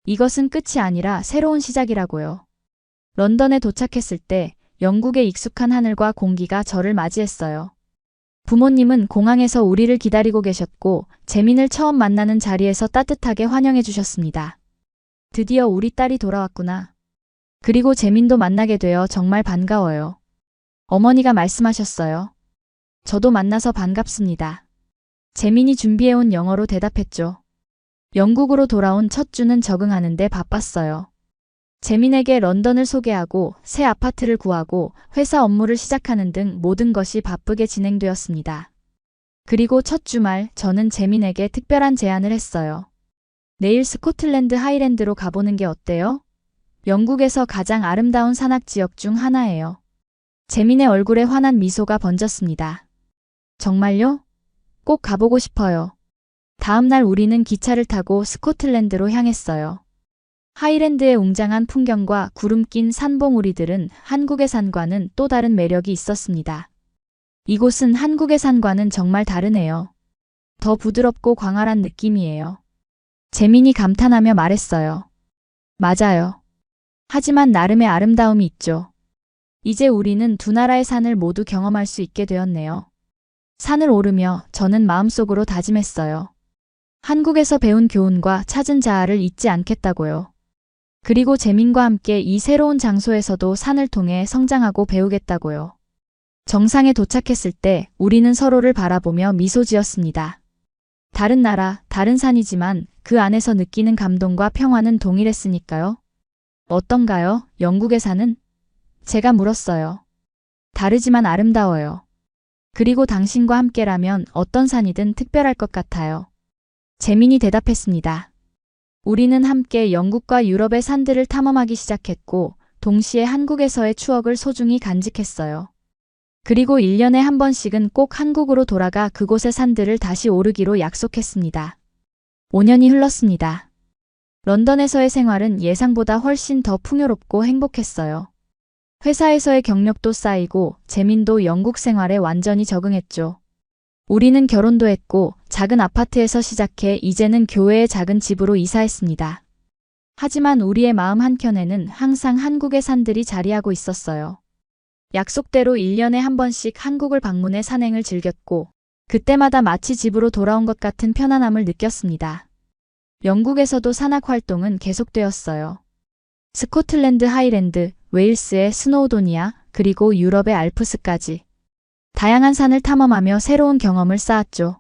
이것은 끝이 아니라 새로운 시작이라고요. 런던에 도착했을 때 영국의 익숙한 하늘과 공기가 저를 맞이했어요. 부모님은 공항에서 우리를 기다리고 계셨고 재민을 처음 만나는 자리에서 따뜻하게 환영해 주셨습니다. 드디어 우리 딸이 돌아왔구나. 그리고 재민도 만나게 되어 정말 반가워요. 어머니가 말씀하셨어요. 저도 만나서 반갑습니다. 재민이 준비해온 영어로 대답했죠. 영국으로 돌아온 첫 주는 적응하는데 바빴어요. 재민에게 런던을 소개하고 새 아파트를 구하고 회사 업무를 시작하는 등 모든 것이 바쁘게 진행되었습니다. 그리고 첫 주말 저는 재민에게 특별한 제안을 했어요. 내일 스코틀랜드 하이랜드로 가보는 게 어때요? 영국에서 가장 아름다운 산악 지역 중 하나예요. 재민의 얼굴에 환한 미소가 번졌습니다. 정말요? 꼭 가보고 싶어요. 다음 날 우리는 기차를 타고 스코틀랜드로 향했어요. 하이랜드의 웅장한 풍경과 구름 낀 산봉우리들은 한국의 산과는 또 다른 매력이 있었습니다. 이곳은 한국의 산과는 정말 다르네요. 더 부드럽고 광활한 느낌이에요. 재민이 감탄하며 말했어요. 맞아요. 하지만 나름의 아름다움이 있죠. 이제 우리는 두 나라의 산을 모두 경험할 수 있게 되었네요. 산을 오르며 저는 마음속으로 다짐했어요. 한국에서 배운 교훈과 찾은 자아를 잊지 않겠다고요. 그리고 재민과 함께 이 새로운 장소에서도 산을 통해 성장하고 배우겠다고요. 정상에 도착했을 때 우리는 서로를 바라보며 미소 지었습니다. 다른 나라, 다른 산이지만 그 안에서 느끼는 감동과 평화는 동일했으니까요. 어떤가요? 영국의 산은? 제가 물었어요. 다르지만 아름다워요. 그리고 당신과 함께라면 어떤 산이든 특별할 것 같아요. 재민이 대답했습니다. 우리는 함께 영국과 유럽의 산들을 탐험하기 시작했고 동시에 한국에서의 추억을 소중히 간직했어요. 그리고 1년에 한 번씩은 꼭 한국으로 돌아가 그곳의 산들을 다시 오르기로 약속했습니다. 5년이 흘렀습니다. 런던에서의 생활은 예상보다 훨씬 더 풍요롭고 행복했어요. 회사에서의 경력도 쌓이고 재민도 영국 생활에 완전히 적응했죠. 우리는 결혼도 했고 작은 아파트에서 시작해 이제는 교외의 작은 집으로 이사했습니다. 하지만 우리의 마음 한켠에는 항상 한국의 산들이 자리하고 있었어요. 약속대로 1년에 한 번씩 한국을 방문해 산행을 즐겼고 그때마다 마치 집으로 돌아온 것 같은 편안함을 느꼈습니다. 영국에서도 산악 활동은 계속되었어요. 스코틀랜드 하이랜드, 웨일스의 스노우도니아, 그리고 유럽의 알프스까지. 다양한 산을 탐험하며 새로운 경험을 쌓았죠.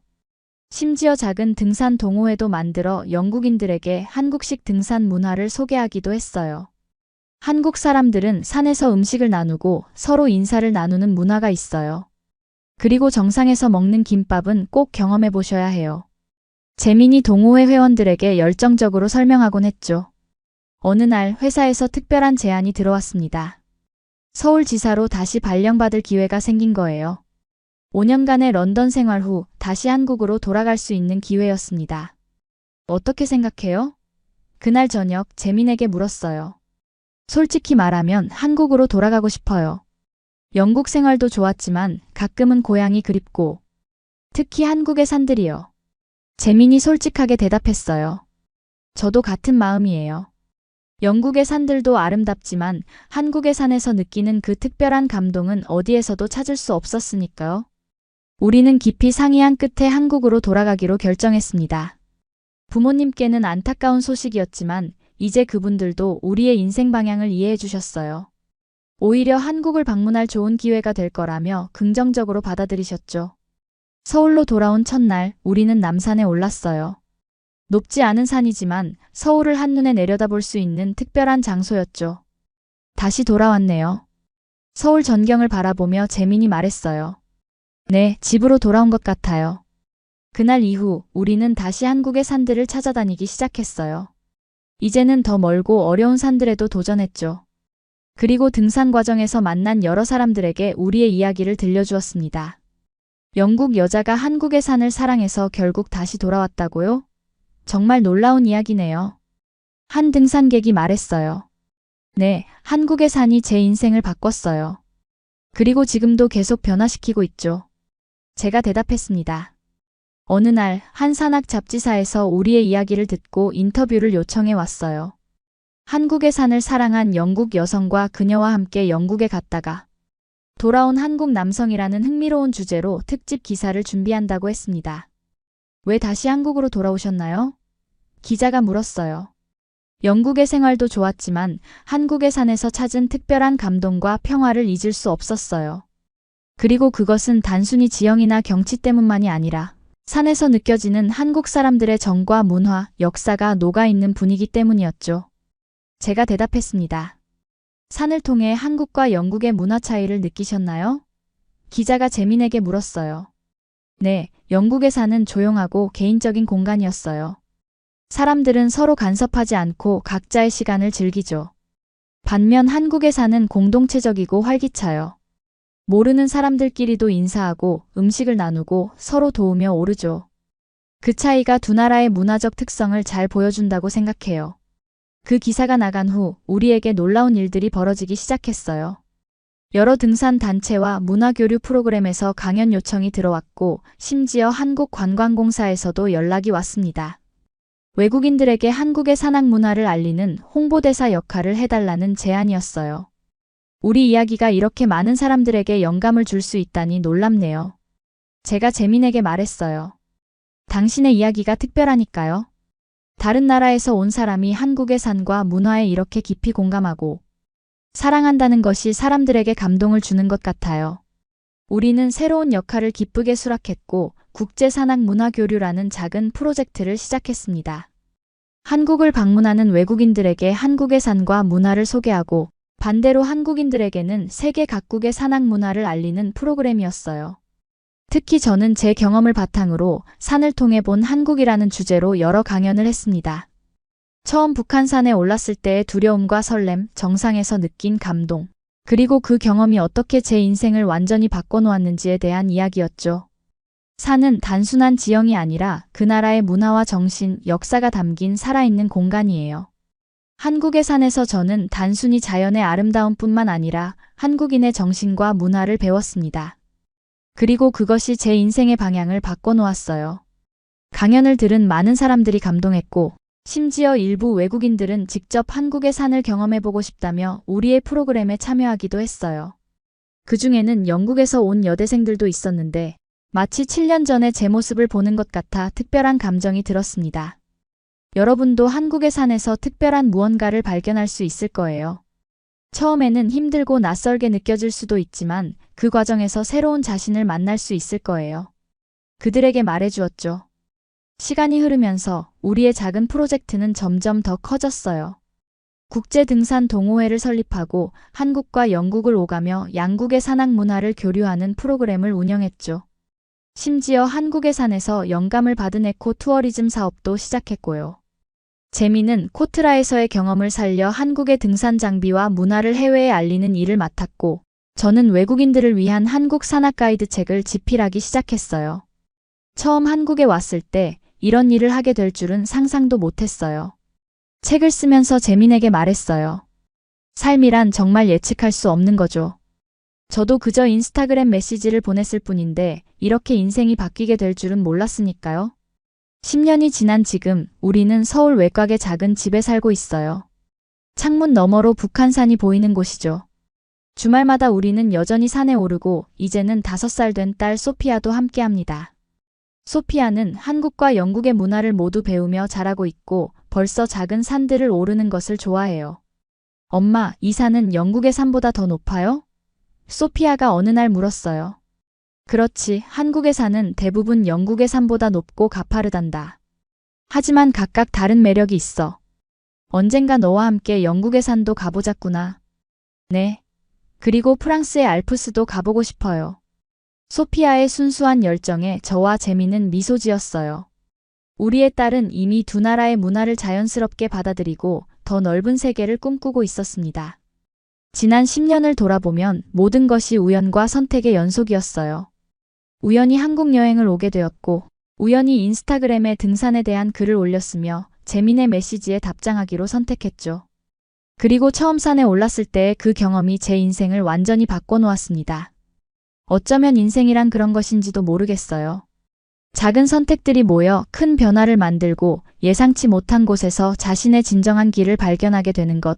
심지어 작은 등산 동호회도 만들어 영국인들에게 한국식 등산 문화를 소개하기도 했어요. 한국 사람들은 산에서 음식을 나누고 서로 인사를 나누는 문화가 있어요. 그리고 정상에서 먹는 김밥은 꼭 경험해 보셔야 해요. 재민이 동호회 회원들에게 열정적으로 설명하곤 했죠. 어느 날 회사에서 특별한 제안이 들어왔습니다. 서울지사로 다시 발령받을 기회가 생긴 거예요. 5년간의 런던 생활 후 다시 한국으로 돌아갈 수 있는 기회였습니다. 어떻게 생각해요? 그날 저녁 재민에게 물었어요. 솔직히 말하면 한국으로 돌아가고 싶어요. 영국 생활도 좋았지만 가끔은 고향이 그립고 특히 한국의 산들이요. 재민이 솔직하게 대답했어요. 저도 같은 마음이에요. 영국의 산들도 아름답지만 한국의 산에서 느끼는 그 특별한 감동은 어디에서도 찾을 수 없었으니까요. 우리는 깊이 상의한 끝에 한국으로 돌아가기로 결정했습니다. 부모님께는 안타까운 소식이었지만 이제 그분들도 우리의 인생 방향을 이해해 주셨어요. 오히려 한국을 방문할 좋은 기회가 될 거라며 긍정적으로 받아들이셨죠. 서울로 돌아온 첫날 우리는 남산에 올랐어요. 높지 않은 산이지만 서울을 한눈에 내려다볼 수 있는 특별한 장소였죠. 다시 돌아왔네요. 서울 전경을 바라보며 재민이 말했어요. 네, 집으로 돌아온 것 같아요. 그날 이후 우리는 다시 한국의 산들을 찾아다니기 시작했어요. 이제는 더 멀고 어려운 산들에도 도전했죠. 그리고 등산 과정에서 만난 여러 사람들에게 우리의 이야기를 들려주었습니다. 영국 여자가 한국의 산을 사랑해서 결국 다시 돌아왔다고요? 정말 놀라운 이야기네요. 한 등산객이 말했어요. 네, 한국의 산이 제 인생을 바꿨어요. 그리고 지금도 계속 변화시키고 있죠. 제가 대답했습니다. 어느 날 한 산악 잡지사에서 우리의 이야기를 듣고 인터뷰를 요청해 왔어요. 한국의 산을 사랑한 영국 여성과 그녀와 함께 영국에 갔다가 돌아온 한국 남성이라는 흥미로운 주제로 특집 기사를 준비한다고 했습니다. 왜 다시 한국으로 돌아오셨나요? 기자가 물었어요. 영국의 생활도 좋았지만 한국의 산에서 찾은 특별한 감동과 평화를 잊을 수 없었어요. 그리고 그것은 단순히 지형이나 경치 때문만이 아니라 산에서 느껴지는 한국 사람들의 정과 문화, 역사가 녹아있는 분위기 때문이었죠. 제가 대답했습니다. 산을 통해 한국과 영국의 문화 차이를 느끼셨나요? 기자가 재민에게 물었어요. 네, 영국의 산은 조용하고 개인적인 공간이었어요. 사람들은 서로 간섭하지 않고 각자의 시간을 즐기죠. 반면 한국의 산은 공동체적이고 활기차요. 모르는 사람들끼리도 인사하고 음식을 나누고 서로 도우며 오르죠. 그 차이가 두 나라의 문화적 특성을 잘 보여준다고 생각해요. 그 기사가 나간 후 우리에게 놀라운 일들이 벌어지기 시작했어요. 여러 등산 단체와 문화교류 프로그램에서 강연 요청이 들어왔고 심지어 한국관광공사에서도 연락이 왔습니다. 외국인들에게 한국의 산악 문화를 알리는 홍보대사 역할을 해달라는 제안이었어요. 우리 이야기가 이렇게 많은 사람들에게 영감을 줄 수 있다니 놀랍네요. 제가 재민에게 말했어요. 당신의 이야기가 특별하니까요. 다른 나라에서 온 사람이 한국의 산과 문화에 이렇게 깊이 공감하고 사랑한다는 것이 사람들에게 감동을 주는 것 같아요. 우리는 새로운 역할을 기쁘게 수락했고 국제산악문화교류라는 작은 프로젝트를 시작했습니다. 한국을 방문하는 외국인들에게 한국의 산과 문화를 소개하고 반대로 한국인들에게는 세계 각국의 산악 문화를 알리는 프로그램이었어요. 특히 저는 제 경험을 바탕으로 산을 통해 본 한국이라는 주제로 여러 강연을 했습니다. 처음 북한산에 올랐을 때의 두려움과 설렘, 정상에서 느낀 감동, 그리고 그 경험이 어떻게 제 인생을 완전히 바꿔놓았는지에 대한 이야기였죠. 산은 단순한 지형이 아니라 그 나라의 문화와 정신, 역사가 담긴 살아있는 공간이에요. 한국의 산에서 저는 단순히 자연의 아름다움뿐만 아니라 한국인의 정신과 문화를 배웠습니다. 그리고 그것이 제 인생의 방향을 바꿔놓았어요. 강연을 들은 많은 사람들이 감동했고, 심지어 일부 외국인들은 직접 한국의 산을 경험해보고 싶다며 우리의 프로그램에 참여하기도 했어요. 그 중에는 영국에서 온 여대생들도 있었는데, 마치 7년 전에 제 모습을 보는 것 같아 특별한 감정이 들었습니다. 여러분도 한국의 산에서 특별한 무언가를 발견할 수 있을 거예요. 처음에는 힘들고 낯설게 느껴질 수도 있지만 그 과정에서 새로운 자신을 만날 수 있을 거예요. 그들에게 말해주었죠. 시간이 흐르면서 우리의 작은 프로젝트는 점점 더 커졌어요. 국제등산 동호회를 설립하고 한국과 영국을 오가며 양국의 산악 문화를 교류하는 프로그램을 운영했죠. 심지어 한국의 산에서 영감을 받은 에코 투어리즘 사업도 시작했고요. 재미는 코트라에서의 경험을 살려 한국의 등산 장비와 문화를 해외에 알리는 일을 맡았고, 저는 외국인들을 위한 한국 산악 가이드 책을 집필하기 시작했어요. 처음 한국에 왔을 때 이런 일을 하게 될 줄은 상상도 못했어요. 책을 쓰면서 재민에게 말했어요. 삶이란 정말 예측할 수 없는 거죠. 저도 그저 인스타그램 메시지를 보냈을 뿐인데 이렇게 인생이 바뀌게 될 줄은 몰랐으니까요. 10년이 지난 지금 우리는 서울 외곽의 작은 집에 살고 있어요. 창문 너머로 북한산이 보이는 곳이죠. 주말마다 우리는 여전히 산에 오르고 이제는 5살 된 딸 소피아도 함께합니다. 소피아는 한국과 영국의 문화를 모두 배우며 자라고 있고 벌써 작은 산들을 오르는 것을 좋아해요. 엄마, 이 산은 영국의 산보다 더 높아요? 소피아가 어느 날 물었어요. 그렇지, 한국의 산은 대부분 영국의 산보다 높고 가파르단다. 하지만 각각 다른 매력이 있어. 언젠가 너와 함께 영국의 산도 가보자꾸나. 네. 그리고 프랑스의 알프스도 가보고 싶어요. 소피아의 순수한 열정에 저와 재미는 미소 지었어요. 우리의 딸은 이미 두 나라의 문화를 자연스럽게 받아들이고 더 넓은 세계를 꿈꾸고 있었습니다. 지난 10년을 돌아보면 모든 것이 우연과 선택의 연속이었어요. 우연히 한국 여행을 오게 되었고, 우연히 인스타그램에 등산에 대한 글을 올렸으며 재민의 메시지에 답장하기로 선택했죠. 그리고 처음 산에 올랐을 때의 그 경험이 제 인생을 완전히 바꿔놓았습니다. 어쩌면 인생이란 그런 것인지도 모르겠어요. 작은 선택들이 모여 큰 변화를 만들고 예상치 못한 곳에서 자신의 진정한 길을 발견하게 되는 것.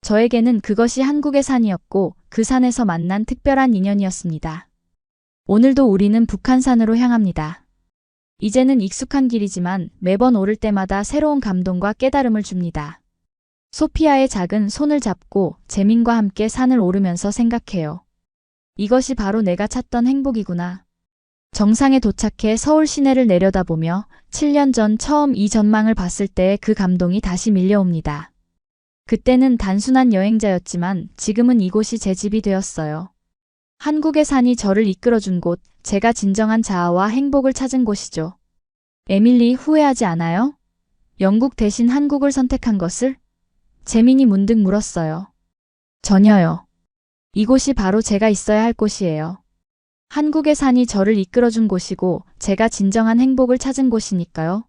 저에게는 그것이 한국의 산이었고 그 산에서 만난 특별한 인연이었습니다. 오늘도 우리는 북한산으로 향합니다. 이제는 익숙한 길이지만 매번 오를 때마다 새로운 감동과 깨달음을 줍니다. 소피아의 작은 손을 잡고 재민과 함께 산을 오르면서 생각해요. 이것이 바로 내가 찾던 행복이구나. 정상에 도착해 서울 시내를 내려다보며 7년 전 처음 이 전망을 봤을 때의 그 감동이 다시 밀려옵니다. 그때는 단순한 여행자였지만 지금은 이곳이 제 집이 되었어요. 한국의 산이 저를 이끌어준 곳, 제가 진정한 자아와 행복을 찾은 곳이죠. 에밀리, 후회하지 않아요? 영국 대신 한국을 선택한 것을? 재민이 문득 물었어요. 전혀요. 이곳이 바로 제가 있어야 할 곳이에요. 한국의 산이 저를 이끌어준 곳이고 제가 진정한 행복을 찾은 곳이니까요.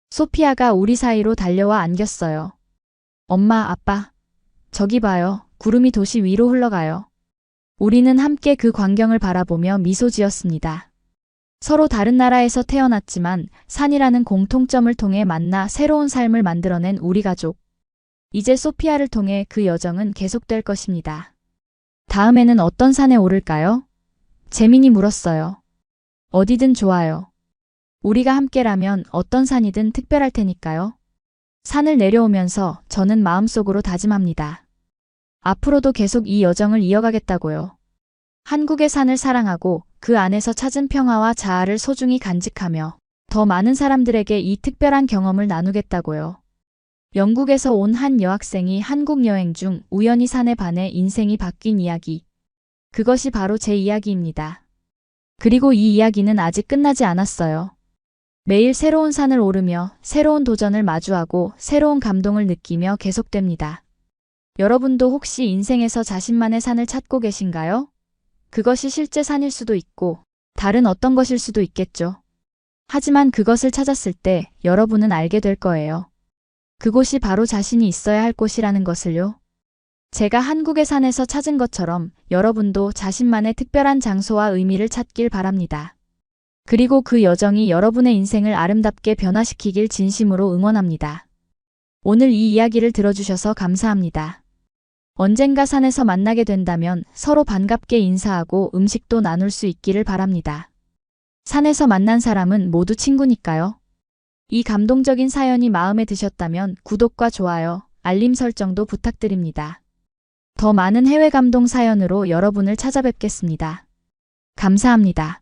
소피아가 우리 사이로 달려와 안겼어요. 엄마, 아빠. 저기 봐요. 구름이 도시 위로 흘러가요. 우리는 함께 그 광경을 바라보며 미소 지었습니다. 서로 다른 나라에서 태어났지만 산이라는 공통점을 통해 만나 새로운 삶을 만들어낸 우리 가족. 이제 소피아를 통해 그 여정은 계속될 것입니다. 다음에는 어떤 산에 오를까요? 재민이 물었어요. 어디든 좋아요. 우리가 함께라면 어떤 산이든 특별할 테니까요. 산을 내려오면서 저는 마음속으로 다짐합니다. 앞으로도 계속 이 여정을 이어가겠다고요. 한국의 산을 사랑하고 그 안에서 찾은 평화와 자아를 소중히 간직하며 더 많은 사람들에게 이 특별한 경험을 나누겠다고요. 영국에서 온 한 여학생이 한국 여행 중 우연히 산에 반해 인생이 바뀐 이야기. 그것이 바로 제 이야기입니다. 그리고 이 이야기는 아직 끝나지 않았어요. 매일 새로운 산을 오르며 새로운 도전을 마주하고 새로운 감동을 느끼며 계속됩니다. 여러분도 혹시 인생에서 자신만의 산을 찾고 계신가요? 그것이 실제 산일 수도 있고 다른 어떤 것일 수도 있겠죠. 하지만 그것을 찾았을 때 여러분은 알게 될 거예요. 그곳이 바로 자신이 있어야 할 곳이라는 것을요. 제가 한국의 산에서 찾은 것처럼 여러분도 자신만의 특별한 장소와 의미를 찾길 바랍니다. 그리고 그 여정이 여러분의 인생을 아름답게 변화시키길 진심으로 응원합니다. 오늘 이 이야기를 들어주셔서 감사합니다. 언젠가 산에서 만나게 된다면 서로 반갑게 인사하고 음식도 나눌 수 있기를 바랍니다. 산에서 만난 사람은 모두 친구니까요. 이 감동적인 사연이 마음에 드셨다면 구독과 좋아요, 알림 설정도 부탁드립니다. 더 많은 해외 감동 사연으로 여러분을 찾아뵙겠습니다. 감사합니다.